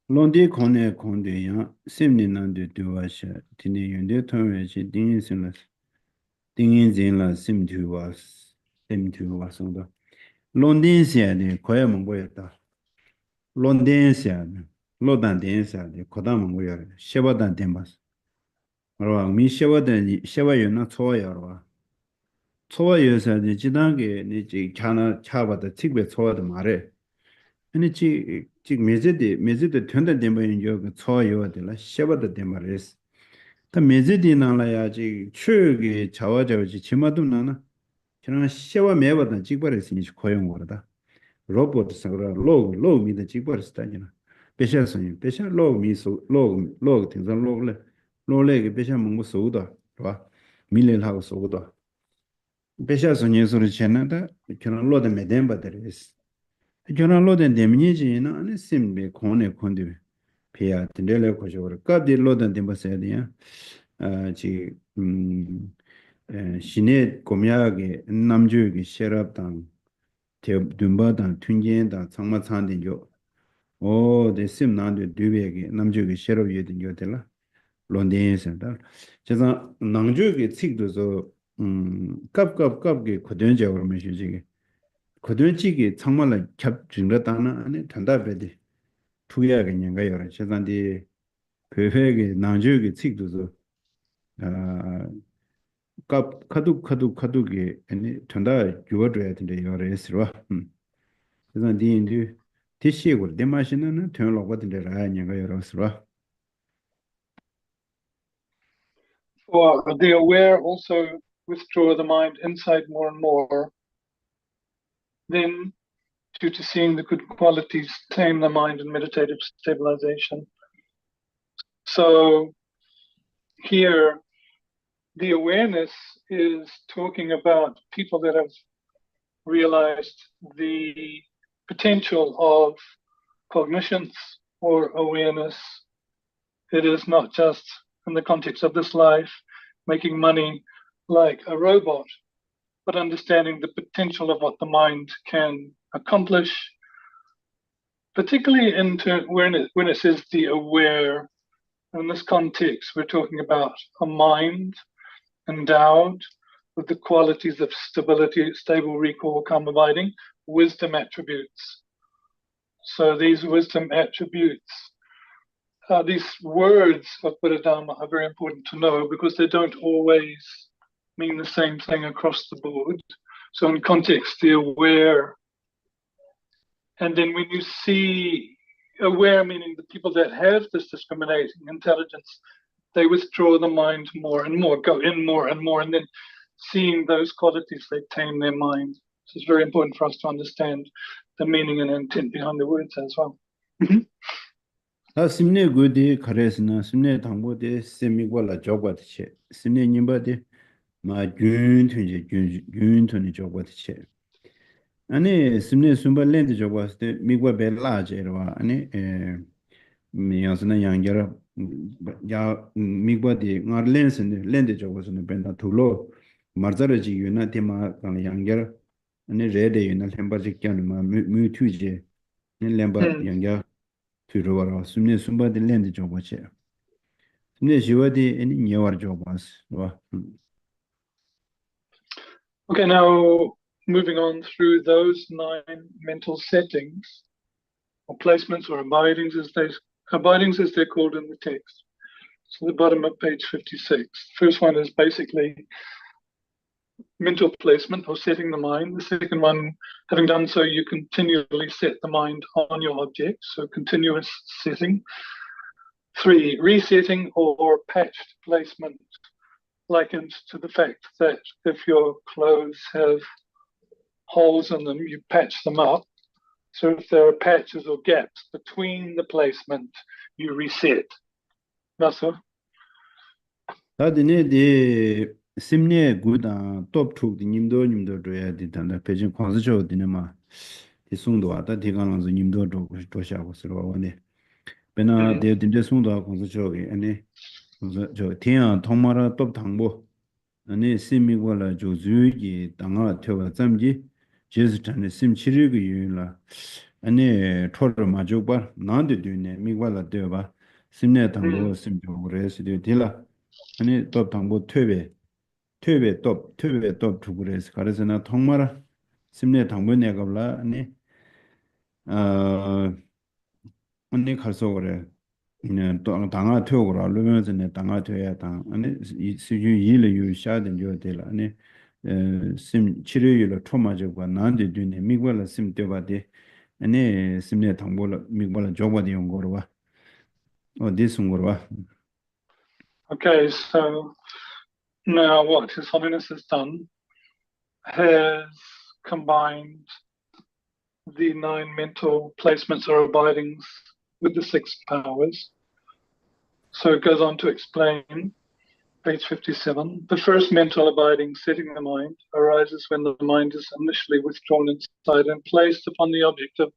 론디 코네 콘데야 심니난데 두와샤 디네 윤데 토웨시 딩인슬라스 딩인진라 심투와송다 론딘시아데 코야몽고였다 론딘시아데 로단딘시아데 코다몽고야 셰바단 덴바스 알아 미 셰바요나 초야로와 초야여사데 지단게 니지 캬나 차바다 틱베 초야도 말해 아니 지 메제데 된다 되면 요 초야요들라 셰바다 덴바레스 다 메제디나라야지 추기 자와자지 지마도 나나 저는 셰와 매버다 직벌했으니 고용 거다 로봇 상으로 로미다 직벌했다니나 pesha sun pesha log mi so log ting san log le ge pesha mong so da ba mi le la so da pesha sun ye so ri chen na da kyo lo de me den ba de res kyo lo de de mi ji na ne sim be kon ne kon de pe ya de le ko jo ka de lo de ba se de ya 지 시내 고미하게 남주에게 셰랍당 둔바당 튠겐당 상마찬딘요 오 데심 난데 뒤베게 남주에게 셰랍 예든 요텔라 론데에서다 제가 남주에게 칙도서 갑갑갑게 고된적으로 메시지게 고된지게 정말로 겹 증거다나 안에 단답베디 투야게 년가 여러 제단디 그회게 남주에게 칙도서 아 카둑게 아니 전다 주어줘야 된대 요래스로 그래서 디인디 티시고 데마시는 되는 거든데 라냐가 요래스로 Or the aware also withdraw the mind inside more and more. Then, due to seeing the good qualities, tame the mind in meditative stabilization. So here, the awareness is talking about people that have realized the potential of cognitions or awareness. It is not just in the context of this life, making money like a robot, but understanding the potential of what the mind can accomplish, particularly when it says the aware. In this context, we're talking about a mind endowed with the qualities of stability, stable recall, calm abiding, wisdom attributes. So these wisdom attributes, these words of Buddha Dharma are very important to know because they don't always mean the same thing across the board. So in context, the aware. And then when you see aware, meaning the people that have this discriminating intelligence, they withdraw the mind more and more, go in more and more, and then seeing those qualities, they tame their mind. So it's very important for us to understand the meaning and intent behind the words as well. 다 심내 고디 카레스나 심내 당보데 세미고라 조과티체 심내 님바데 마균 튼지 균 튼이 조과티체 아니 심내 숨발렌데 조과스데 미고 벨라제로와 아니 미야스나 양겨라 야 미고디 나르렌스네 렌데 조과스네 벤다 투로 마르자르지 유나 테마 간 양겨라 아니 레데 유나 템바지 캬누마 뮤투제 네 렘바 양겨 투로와라 숨네 숨바데 렌데 조과체 숨네 지와디 애니 녀와 조과스 와 Okay, now moving on through those 9 mental settings, or placements, or abidings as they're called in the text. So the bottom of page 56. First one is basically mental placement or setting the mind. The second one, having done so, you continually set the mind on your object, so continuous setting. 3, resetting or patched placement, likened to the fact that if your clothes have holes in them, you patch them up. So if there are patches or gaps between the placement, you reset. That's all. 다드네 데 심내 구다 톱툭 님도 줘야 되단다 배진 광수죠 되네마 디송도 왔다 디가랑서 님도 도샤고 쓰러와네 베나 데 딘데 송도 광수죠게 아니 저 태양 통마라 톱 당보 아니 심미고라 조주기 당아 태와 잠지 제스탄의 심치르기 유라 아니 토르 마조바 나한테 되네 미고라 되어봐 심내 당보 심조를 해서 되라 아니 또 당보 퇴배 또 두그레스 가르스나 통마라 심내 당보 내가블라 아니 아니 가서 그래 또 당아 퇴고라 루면서네 당아 퇴야 당 아니 수주 일을 유샤된 요데라 아니 심 치료율로 초마적과 나한테 되네 미고라 심 되바데 아니 심내 당보라 미고라 조바데 용거로 와 어디서 거로 와 Okay, so now what His Holiness has done has combined the 9 mental placements or abidings with the six powers. So it goes on to explain, page 57, the first mental abiding, setting the mind, arises when the mind is initially withdrawn inside and placed upon the object of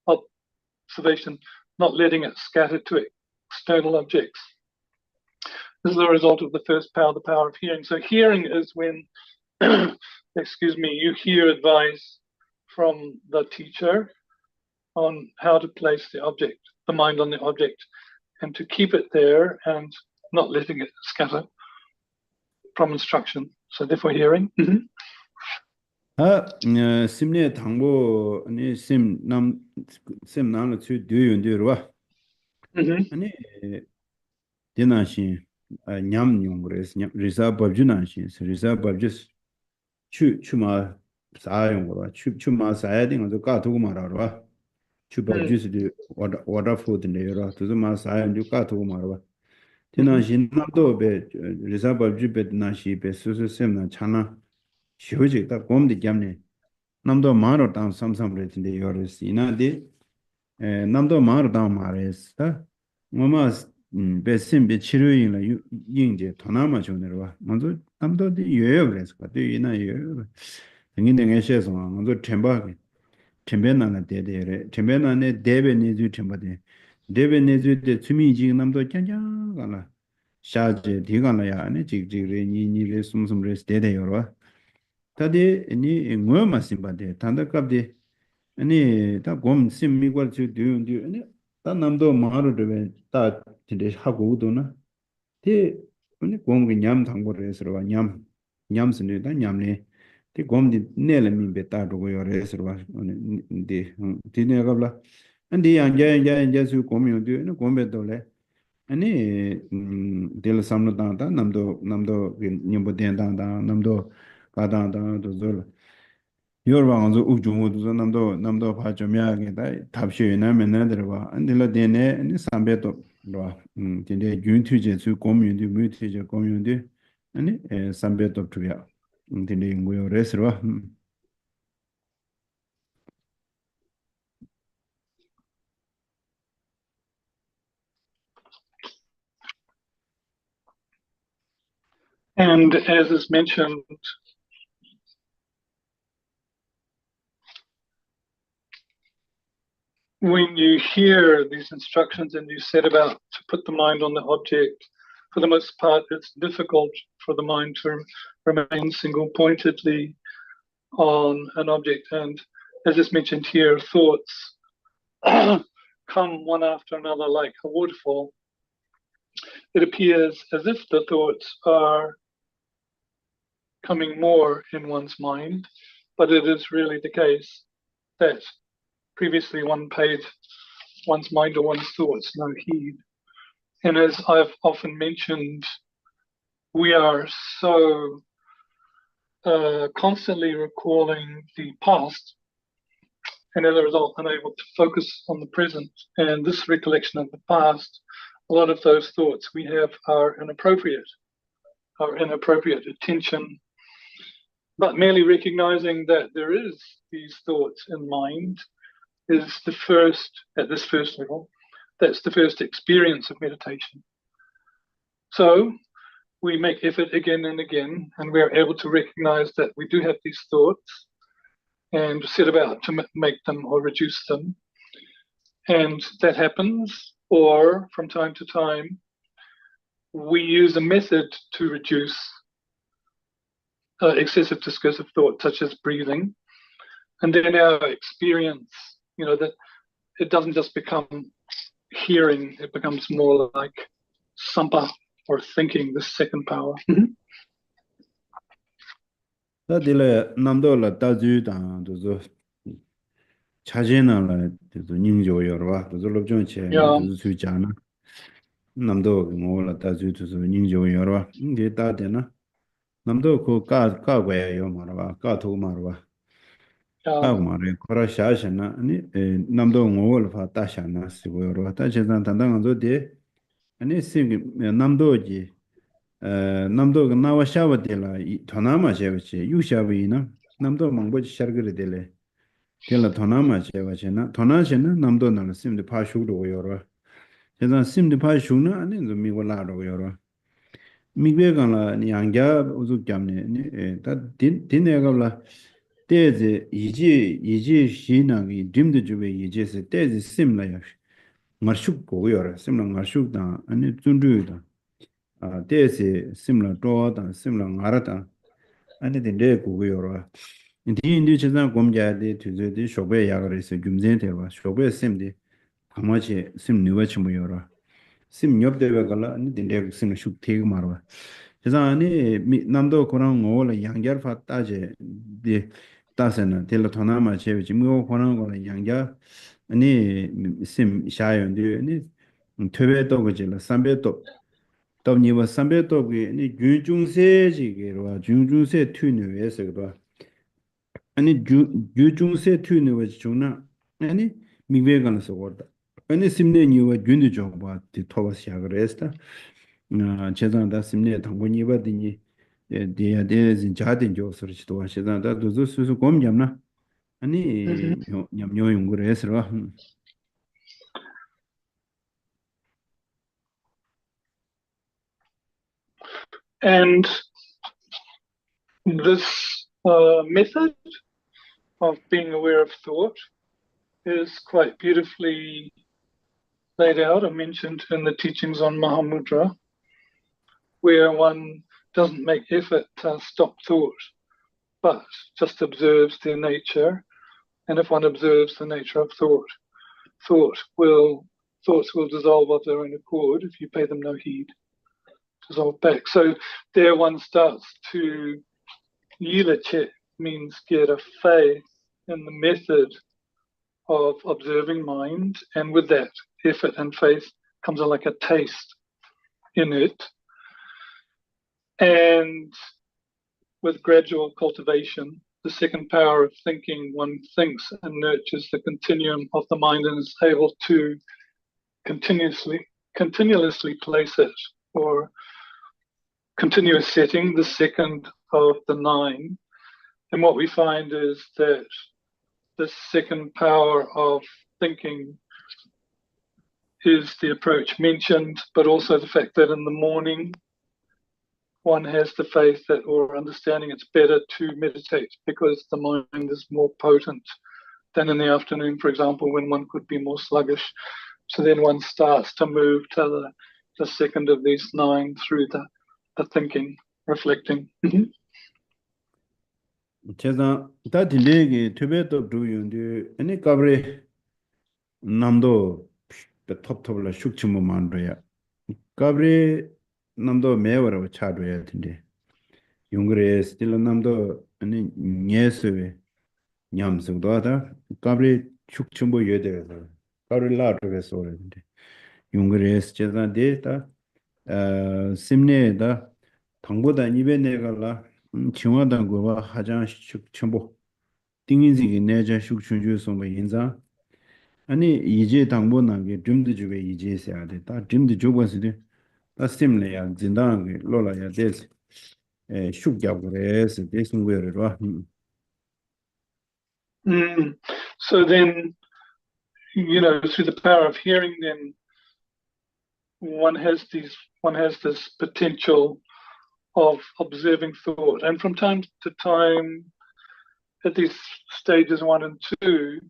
observation, not letting it scatter to external objects. This is the result of the first power, the power of hearing. So hearing is when, excuse me, you hear advice from the teacher on how to place the object, the mind on the object, and to keep it there and not letting it scatter from instruction. So therefore hearing. 심내 당보 아니 심 나는 주 뒤윤뒤로와 아니 디나신 냠 용그레스 냠 리사 법주나신 리사 법주스 추마 사용으로 추마 사야딩 저 까두고 말아라 추 법주스디 워터푸드네요 두즈마 사용주 까두고 말아라 디나신 남도베 리사 법주베 나시 베스스 셈나 차나 쉬우지 딱 곰디 겸네 남도 마로 땅 삼삼레tin데 요르스 이나디 남도 마로 땅 마레스다 뭐마 베심베 치료인라 인제 도나마 존네와 먼저 남도디 요요 그래서 그 이나 요 등인등에 셔서 먼저 템바게 템베나나 데데레 템베나네 데베니주 템바데 데베니주데 주미지 남도 짠짠가라 샤제 디가나야 아니 지지레 니니레 숨숨레스 데데요와 다디 니 응어마 심바데 단다갑데 아니 다곰 심미걸 주 두운디 아니 다 남도 마르르베 다 진데 하고도나 티 아니 곰기 냠 당고를 해서와 냠스네 다 냠네 티 곰디 네레민베 따도고 요레서와 아니 디 디네갑라 안디 안자수 곰요디 아니 곰베도레 아니 딜 삼노다다 남도 님보덴다다 남도 가다다 도절 요르방도 우주모도 남도 파점야게 다 답시나 맨나들과 안딜라데네 아니 삼베도 로 진데 윤투제 수 고민디 뮤티제 고민디 아니 삼베도 투야 진데 ngoyo resro And as is mentioned, when you hear these instructions and you set about to put the mind on the object, for the most part, it's difficult for the mind to remain single-pointedly on an object. And as is mentioned here, thoughts come one after another like a waterfall. It appears as if the thoughts are coming more in one's mind, but it is really the case that previously one paid one's mind or one's thoughts no heed. And as I've often mentioned, we are so constantly recalling the past, and as a result, unable to focus on the present. And this recollection of the past, a lot of those thoughts we have are inappropriate attention. But merely recognizing that there is these thoughts in mind is the first, at this first level, that's the first experience of meditation. So we make effort again and again, and we're able to recognize that we do have these thoughts and set about to make them or reduce them. And that happens, or from time to time, we use a method to reduce excessive discursive thought, such as breathing. And then our experience, that it doesn't just become hearing, it becomes more like sampa or thinking, the second power. 다딜레 남도라 따주다 도저 차제나라 도저 닝조여와 도저 롭존체 도저 수자나 남도 뭐라 따주 도저 닝조여와 이게 따되나 남도 그 까과요 말아봐 까토 말아봐 까고 말해 코라샤샤나 아니 남도 뭐를 봐 따샤나 시고여와 따제단 단단한도데 아니 심 남도지 남도 나와샤바데라 도나마 제베치 유샤비나 남도 망보지 샤르그르데레 텔라 토나마 제와체나 토나체나 남도 나라 심데 파슈도 요로 제가 심데 파슈나 아니 좀 미고라도 요로 미베가라 양자 우주 겸네 다 딘네가라 때제 이지 시나기 딤드 주베 이제스 때제 심라야 마슈 고요라 심라 마슈다 아니 준두다 아 때제 심라 도다 심라 나라다 아니 딘데 고요라 인디 제가 공자데 투제데 쇼베 야가레스 줌젠테와 쇼베 심데 가마치 심 뉴와치 모요라 심 nhập 되베갈라 아니 딘데 심 슈테그 마르와 제가 아니 남도 코랑 오라 양자르파 따제 디 따세나 텔레토나마 제비 지무 코랑 거라 양자 아니 심 샤연디 아니 퇴베도 그질라 삼베도 더니와 삼베도 그 아니 준중세지게로 준중세 튀뉴에서도 아니 주중세 튀뉴에 중나 아니 미베간서 거다 아니 심네 니와 준디 좀바 디 토바시아 그레스타 제단다 심네 당고니바디니 디야데 진자딘 조서치도 하시다다 도저 수수 곰냠나 아니 냠뇨용 그래서 And this method of being aware of thought is quite beautifully laid out and mentioned in the teachings on Mahamudra, where one doesn't make effort to stop thought, but just observes their nature. And if one observes the nature of thoughts will dissolve of their own accord if you pay them no heed, dissolve back. So there one starts to yilache, means get a faith in the method of observing mind, and with that effort and faith comes like a taste in it. And with gradual cultivation, the second power of thinking, one thinks and nurtures the continuum of the mind and is able to continuously place it, or continuous setting, the second of the 9. And what we find is that the second power of thinking is the approach mentioned, but also the fact that in the morning one has the faith that, or understanding, it's better to meditate because the mind is more potent than in the afternoon, for example, when one could be more sluggish. So then one starts to move to the second of these 9 through the thinking, reflecting. 제가 다 딜레기 투베도 두윤데 아니 가브레 남도 톱톱라 슉치모 만도야 가브레 남도 매워라 차도야 된데 용그레 스틸 남도 아니 녜스베 냠스도다 가브레 슉치모 예데서 가브레 라트베서 오는데 용그레 제가 데이터 심네다 당보다 입에 내가라 중화단 거와 하장 첨보 띵인지기 내자 숙춘주 소모 인자 아니 이제 당보난 게 듬드 주베 이제 해야 돼다 듬드 주고서도 다 심내야 진단게 로라야 돼서 숙자고래서 대승고를 So then, through the power of hearing, then one has this potential of observing thought, and from time to time at these stages 1 and 2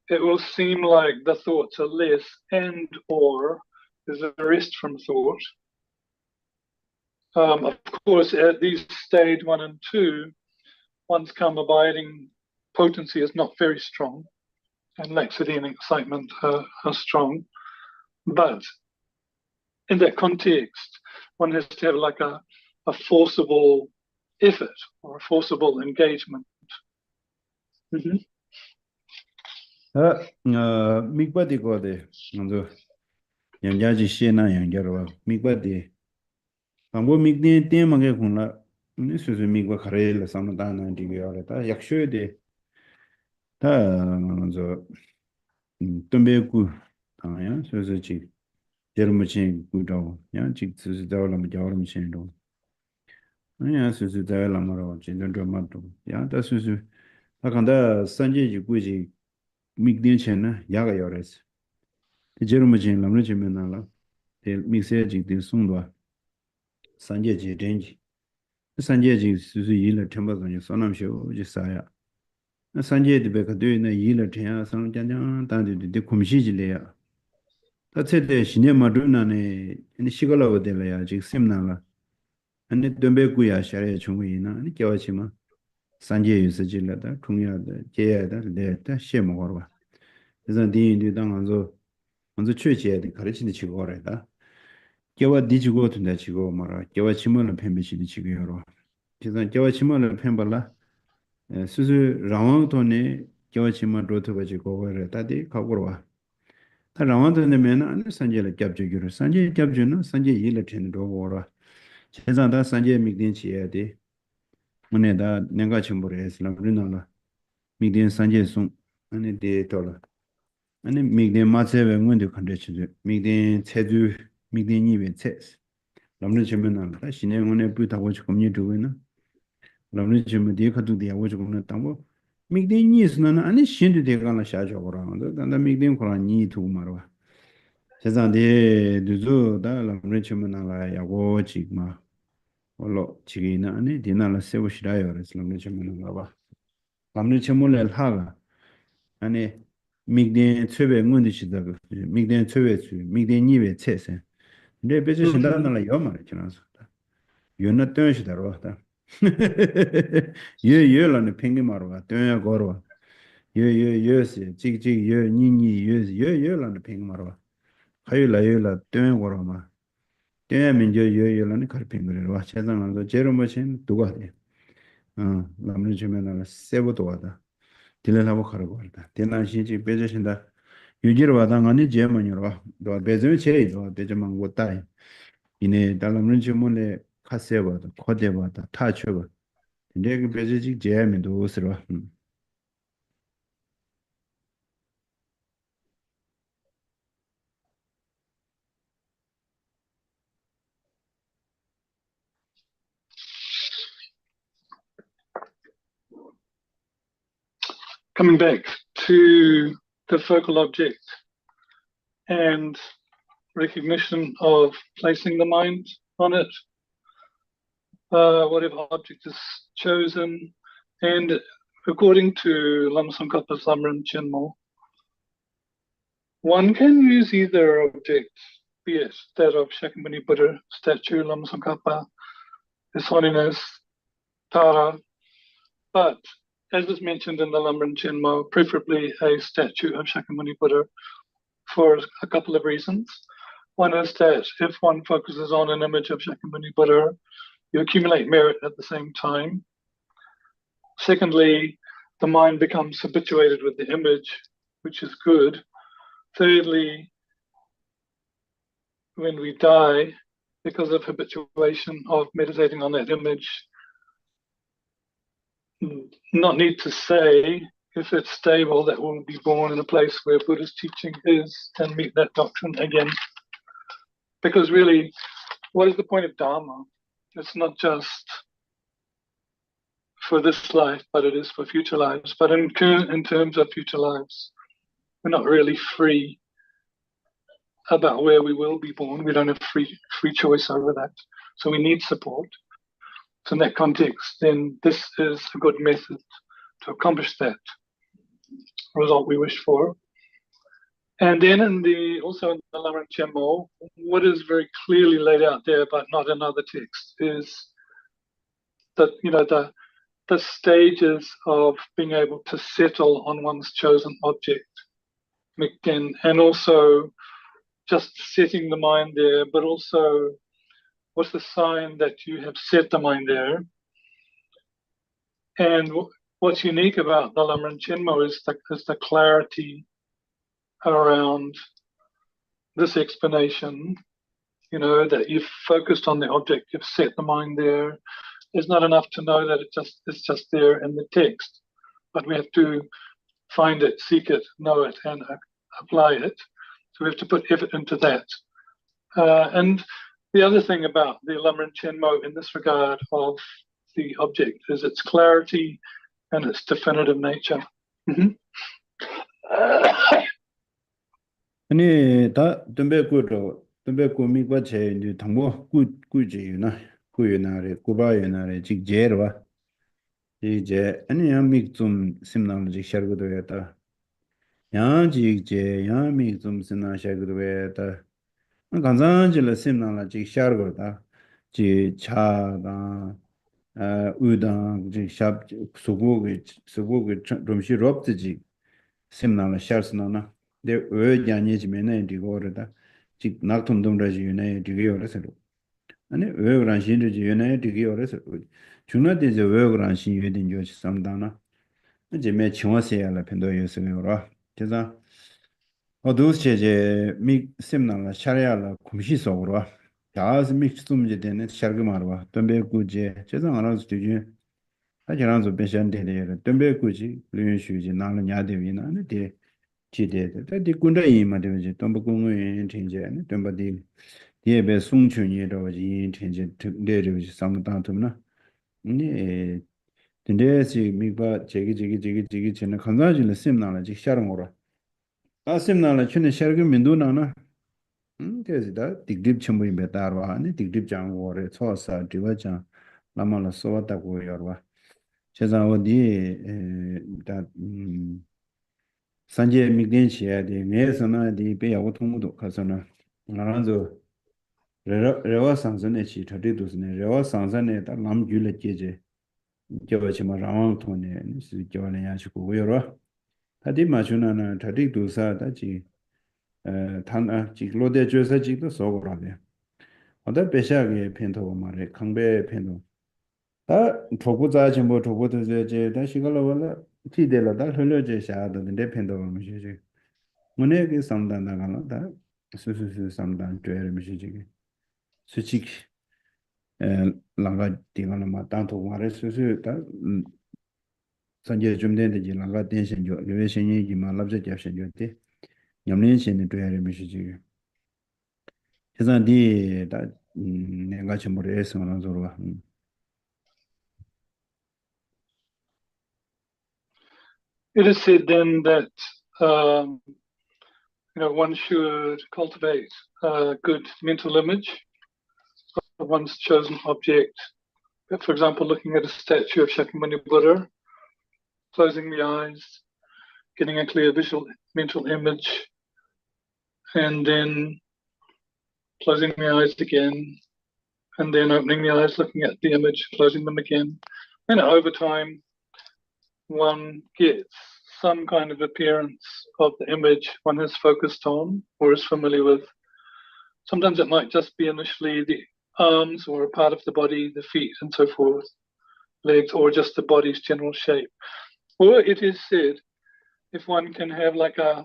it will seem like the thoughts are less, and or there's a rest from thought. Of course, at these stage 1 and 2, one's calm abiding potency is not very strong, and laxity and excitement are strong, but in that context one has to have like a forcible effort or a forcible engagement. 미과디 거데 먼저 양자지 시나 양자로 미과디 방법 미니 때문에 군라 수수 미과 가래를 삼다는 디비어다 약쇼데 다 먼저 덤베고 아야 수수지 제르무친 구도 야 직수스다올람 자올람신도 아야 수수다올람으로 진전도 맞도 야다 수수 아간다 산제지 꾸지 믹딘체나 야가 요레스 제르무진 람르지면나라 데 믹세지 데 송도 산제지 렌지 산제지 수수 일을 템버더니 소남쇼 지사야 산제지 베카드이나 일을 태야 상장장 단디디 데 콤시지래야 다체데 시네마르나네 니 시골라고 될래야 지 셈나라 아니 덤베구야 샤레 중위나 아니 겨와치마 산제 유스질라다 통야다 제야다 레다 셰모거와 그래서 디인디 당한서 먼저 최지에는 가르치는 지고래다 겨와 디지고 둔다 지고 말아 겨와 치면은 팬비시디 지고요 그래서 겨와 치면은 팬발라 수수 라왕도네 겨와 치면 로트바지고 그래다디 가고로 다 라왕도네면 안 산제를 잡주기로 산제 잡주는 산제 일을 텐도 거라 세상다 산제 미딘치야 돼 문에다 내가 침보를 했으나 우리나라 미딘 산제송 아니 데이터라 아니 미딘 마세베 문제 컨디션 미딘 체주 미딘 이베 체스 남는 질문은 다 신행원에 부탁하고 싶으면 되고는 남는 질문 뒤에 가도 돼야 오고 싶으면 땅고 미딘 니스는 아니 신도 되가나 샤죠라 단다 미딘 코란 니 두고 말아 세상에 두조다 남는 질문은 야고 지마 올로 지기나 아니 디나라 세우시라요 그래서 남는 질문은 봐 남는 질문을 하가 아니 미딘 최배 문제시다 미딘 최배 미딘 니베 체세 근데 배제 신다는 요 말이 지나서 요나 뜨시다로 왔다 예예라는 팽기 말어가 뜨야 걸어 예예예스 찍찍 예 니니 예예라는 팽기 말어 하이라이라 뜨야 걸어마 뜨야 민저 예예라는 가르팽 그래 와 세상에서 제로 머신 누가 돼 남는 주면은 세부도 와다 딜레하고 가르고 왔다 대난시지 배제 신다 유지로 와당하니 제만이로 와 배제 제이도 배제만 못다 이네 달람는 주문에 카세버도 코데버도 타쳐버 내가 배제직 제하면도 옷으로 Coming back to the focal object and recognition of placing the mind on it, whatever object is chosen, and according to Lama Tsongkhapa's Lamrim Chenmo, one can use either object, be it that of Shakyamuni Buddha statue, Lama Tsongkhapa, His Holiness, Tara, but as was mentioned in the Lamrim Chenmo, preferably a statue of Shakyamuni Buddha for a couple of reasons. One is that if one focuses on an image of Shakyamuni Buddha, you accumulate merit at the same time. Secondly, the mind becomes habituated with the image, which is good. Thirdly, when we die, because of habituation of meditating on that image, not need to say if it's stable that we'll be born in a place where Buddha's teaching is and meet that doctrine again. Because really, what is the point of Dharma? It's not just for this life, but it is for future lives. But in terms of future lives, we're not really free about where we will be born. We don't have free choice over that. So we need support. So in that context, then this is a good method to accomplish that result we wish for. And then also in the Lamrim Chenmo, what is very clearly laid out there, but not in other texts, is that the stages of being able to settle on one's chosen object, and also just setting the mind there, but also what's the sign that you have set the mind there. And what's unique about the Lamrim Chenmo is the clarity around this explanation, that you've focused on the object, you've set the mind there. It's not enough to know that it's just there in the text, but we have to find it, seek it, know it, and apply it. So we have to put effort into that. And the other thing about the Lamrim Chenmo in this regard of the object is its clarity and its definitive nature. Mhm. 아니 다 덤베꾸로 미과체 이제 당고 꾸지유나 꾸유나래 꾸바유나래 직제르와 이제 아니 야믹 좀 심나는 샤르고도 했다 야직제 야믹 좀 심나 샤르고도 했다 간장질 심나라 직 샤르고다 지 차다 우당 직 수고게 좀시 롭지 심나라 샤르스나나 데 의냐니지면은 이거르다 직 낙통동라지 유네 디기어라서 아니 왜그런 신주지 유네 디기어라서 중나데제 왜그런 신유된 조시 상당나 이제 매 청와세야라 편도 요소요라 그래서 어두스제제 미 심나라 샤리아라 kum시속으로 야스 믹스tum제 되는 샤르그마르와 덤베구제 제상 알아서 되지 하지랑서 배션되래 덤베구지 르윤슈지 나는 야데위나 네 지대데 다디 군다이 마데지 덤버공의 텐제네 덤버디 디에베 숭춘이로지 텐제 데르지 상당tum나 네 근데지 미바 제기 전에 건강진의 셈나라지 샤랑오라 아 셈나라 춘에 샤르게 민도나나 그래서다 딕딥 첨부이 베다르와 아니 딕딥 장고레 초사 디바장 라마라 소와다고 여러와 제가 어디 다 산제 미겐시야데 내선아디 베야고 통무도 가서나 나란조 레와 상선에 치 터디도스네 레와 상선에 다 남줄레 제제 저버치마 라왕 통네 스 저네 야시고 여러 다디 마주나나 터디도사 다지 탄아 지로데 조사지도 소고라네 어다 베샤게 펜토 말에 강베 펜도 다 도보자지 뭐 도보도제 다 시갈로라 티데라 다 흘려제 샤도데 펜도 뭐시지 문에게 상단나가나 다 수수수 상단 되를 미시지 수직 랑가 디가나 마탄토 말에 수수 다 산제 좀 된지 랑가 텐션죠 레베션이 말랍제 잡션죠데 냠린신의 되를 미시지 계산디 다 내가 좀 모르겠어 나서로 It is said then that one should cultivate a good mental image of one's chosen object. For example, looking at a statue of Shakyamuni Buddha, closing the eyes, getting a clear visual mental image, and then closing the eyes again, and then opening the eyes, looking at the image, closing them again. And over time, one gets some kind of appearance of the image one has focused on or is familiar with. Sometimes it might just be initially the arms or a part of the body, the feet and so forth, legs, or just the body's general shape. Or it is said, if one can have like a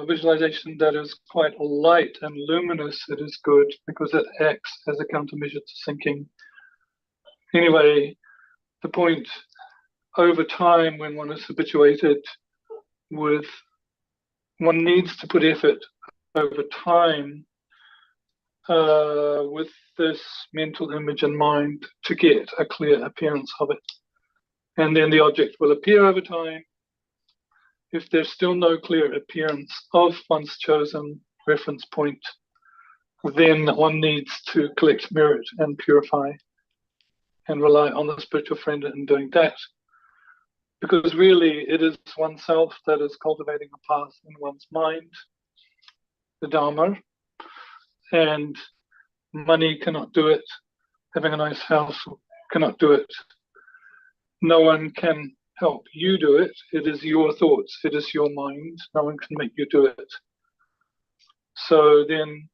visualization that is quite light and luminous, it is good because it acts as a countermeasure to sinking. Anyway, the point over time when one is habituated with, one needs to put effort over time with this mental image in mind to get a clear appearance of it. And then the object will appear over time. If there's still no clear appearance of one's chosen reference point, then one needs to collect merit and purify and rely on the spiritual friend in doing that. Because really it is oneself that is cultivating a path in one's mind, the Dharma, and money cannot do it, having a nice house cannot do it. No one can help you do it. It is your thoughts, it is your mind. No one can make you do it. So then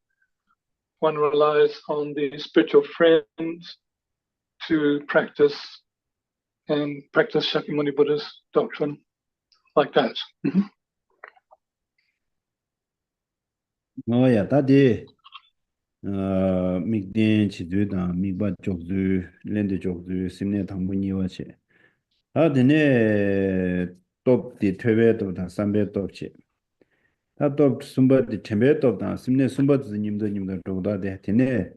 one relies on the spiritual friends to practice Shakyamuni Buddha's doctrine like that. 뭐야 다디 미딘 지도다 미바 쪽주 랜드 쪽주 심내 당분이와체 아드네 톱디 퇴베도 다 삼베 톱치 다톱 숨바디 템베도 다 심내 숨바드 님도 도다데 드네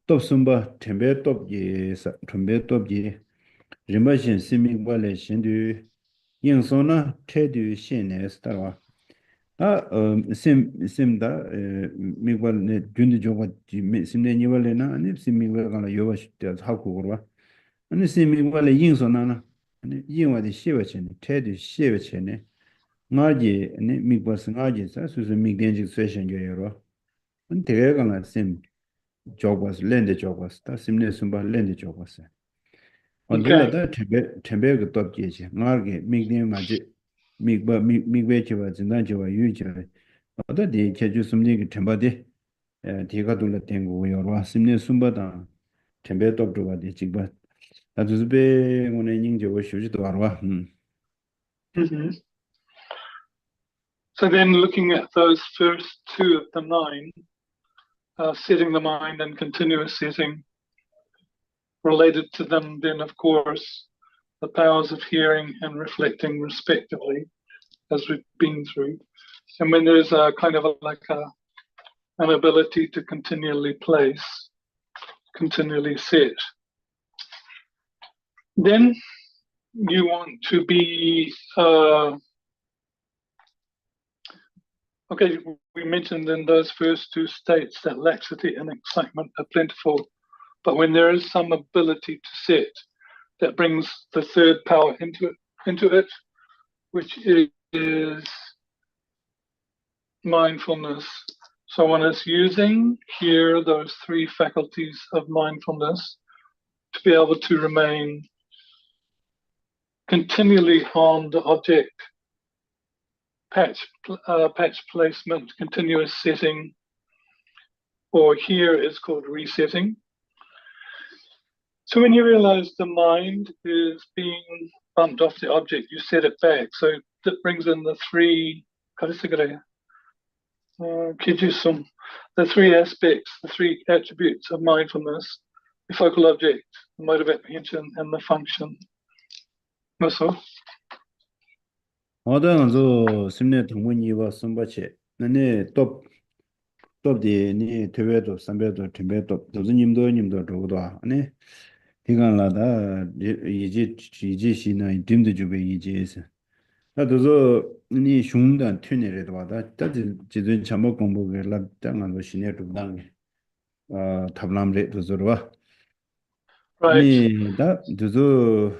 톱 숨바 템베 톱기 템베 톱기 rinpa simi wale shindu yin so na che du shen ne starwa ta sim da mi wale ne gyundi jowa sim ne ni wale na ani sim mi wale kana yoba shite ha ku gorwa ani sim mi wale yin so na ani yin wa de shewa chen che du shewa chen nga ji ani mi wale nga ji sa su su mi den ji session yo yo ani te kana sim jogwas lende jogwas ta sim ne sumba lende jogwas Okay. 어딜라다 템베가 덮게지 나게 미그네 마지 미베치와 진단지와 유지와 어디 제주 숨리기 템바디 디가 둘라 땡고 여러 심내 숨바다 템베 덮도바디 직바 나두즈베 오늘 닝저 쇼지도 알아 Mhm. So then looking at those first two of the nine, setting the mind and continuous setting, related to them then, of course, the powers of hearing and reflecting respectively, as we've been through. And when there's a kind of an ability to continually place, continually set, then you want to be, okay, we mentioned in those first two states that laxity and excitement are plentiful, but when there is some ability to set, that brings the third power into it, which is mindfulness. So one is using here those three faculties of mindfulness to be able to remain continually on the object, patch placement, continuous setting, or here it's called resetting. So when you realize the mind is being bumped off the object, you set it back. So that brings in the three, the three aspects, the three attributes of mindfulness: the focal object, the mode of apprehension, and the function. Also, 어danzo 심내 동문이와 숨바체 나네 톱디 니 퇴외도 삼배도 템배도 도즈님도 저거도 아니 디간라다 이지 딤도 주베 이지에서 나도서 니 슝단 튀네래도 와다 따지 지든 참고 공부를 랍장한 거 시내도 당에 탑람레 도저와 right. 니 다 도저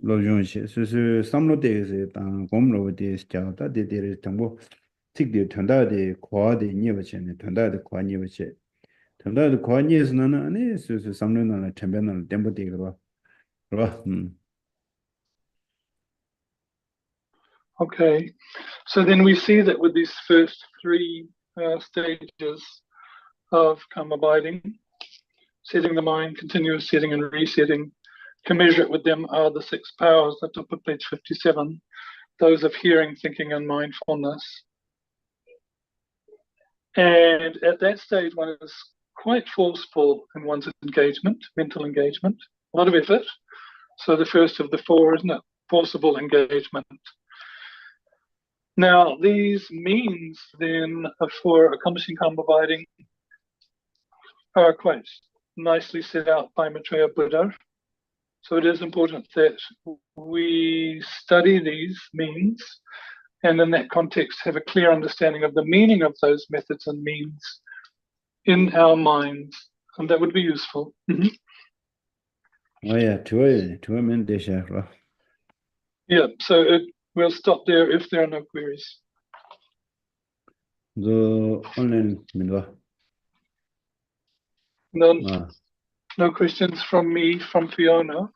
로존시 스스 삼로데에서 당 공로데 스타다 데데를 당고 특히 전다데 과데 니버체네 전다데 과니버체 전다데 과니에서는 아니 스스 삼로나 템베나 템보데 그러 Okay. So then we see that with these first three stages of calm abiding, setting the mind, continuous setting, and resetting, commensurate with them are the six powers at the top of page 57, those of hearing, thinking, and mindfulness. And at that stage, one is quite forceful in one's engagement, mental engagement, a lot of effort. So the first of the four, isn't it? Forcible engagement. Now, these means then for accomplishing calm abiding are quite nicely set out by Maitreya Buddha. So it is important that we study these means and in that context have a clear understanding of the meaning of those methods and means in our minds, and that would be useful. Mm-hmm. Oh yeah, 좋으면 되셔. Yeah, so we'll stop there if there are no queries. The online 민가. No questions from me, from Fiona,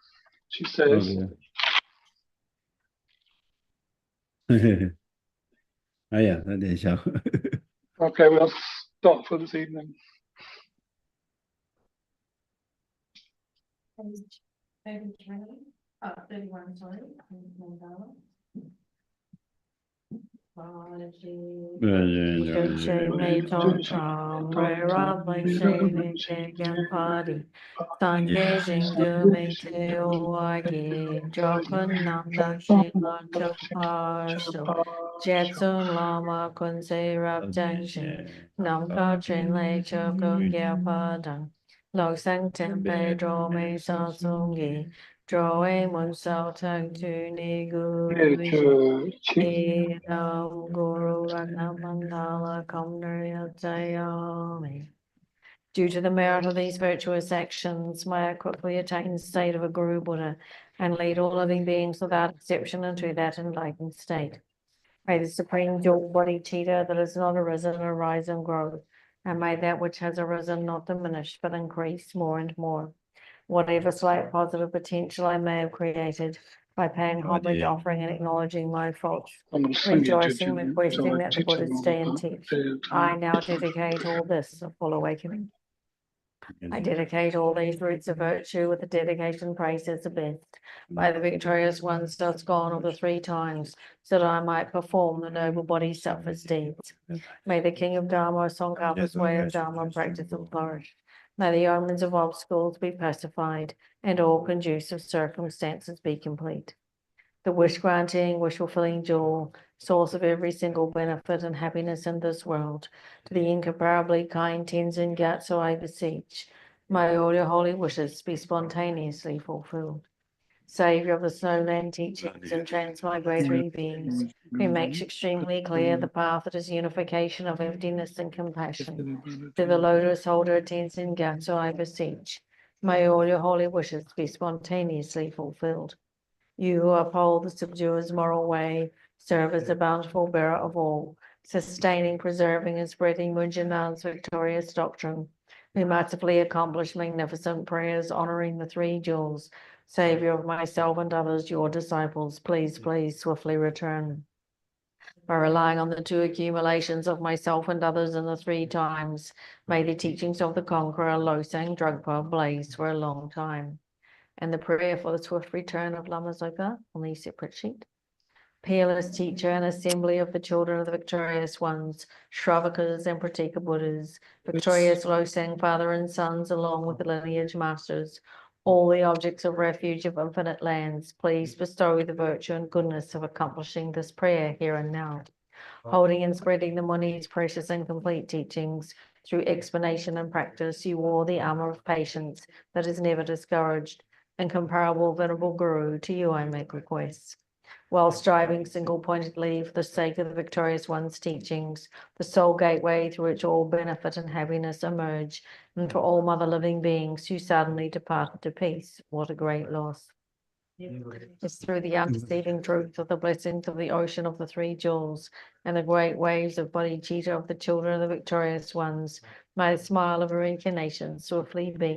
she says. Okay. Yeah, that is so. Okay, we'll stop for this evening. Page 31, sorry. Jetson Lama Kunse Rab Junction, Nam Ka Train Lake Choco Gyapa Dang, Lok Sang Tempe Dro Me Sa Sung Yi, Droe mun sao tang tu ni gu Nè chờ chi e nam guru ratna mandala kamnarya jayami. Due to the merit of these virtuous actions, may I quickly attain the state of a Guru Buddha and lead all living beings without exception into that enlightened state. May the supreme dual bodhicitta that has not arisen arise and grow, and may that which has arisen not diminish but increase more and more. Whatever slight positive potential I may have created by paying homage, offering and acknowledging my faults, ông sang gì rejoicing, cho requesting that the teach Buddha stay and teach, I now dedicate all this to full awakening. I dedicate all these roots of virtue with the dedication praised as the best by the victorious ones thus gone of the 3 times, so that I might perform the noble bodhisattva's deeds. May the King of Dharma, Tsongkhapa's way of Dharma practice and flourish. May the omens of obstacles be pacified and all conducive circumstances be complete. The wish-granting, wish-fulfilling jewel, source of every single benefit and happiness in this world, to the incomparably kind Tenzin Gyatso I beseech, may all your holy wishes be spontaneously fulfilled. Savior of the Snowland teachings and transmigratory beings, who makes extremely clear the path that is unification of emptiness and compassion, to the lotus holder Tenzin Gyatso I beseech, may all your holy wishes be spontaneously fulfilled. You who uphold the subduer's moral way, serve as the bountiful bearer of all, sustaining, preserving, and spreading Munjanan's victorious doctrine, who mercifully accomplish magnificent prayers honoring the 3 jewels, Savior of myself and others, your disciples, please swiftly return. By relying on the 2 accumulations of myself and others in the 3 times, may the teachings of the conqueror Losang Dragpa blaze for a long time. And the prayer for the swift return of Lama Zopa on the separate sheet. Peerless teacher and assembly of the children of the victorious ones, Shravakas and Pratika Buddhas, victorious Losang father and sons, along with the lineage masters, all the objects of refuge of infinite lands, please bestow the virtue and goodness of accomplishing this prayer here and now. Holding and spreading the Muni's precious and complete teachings, through explanation and practice, you wore the armor of patience that is never discouraged. Incomparable venerable Guru, to you I make requests. While striving single-pointedly for the sake of the victorious one's teachings, the sole gateway through which all benefit and happiness emerge, and for all mother living beings who suddenly departed to peace, what a great loss. It's through the undeceiving truth of the blessings of the ocean of the 3 jewels and the great waves of bodhicitta of the children of the victorious ones, may the smile of reincarnation swiftly be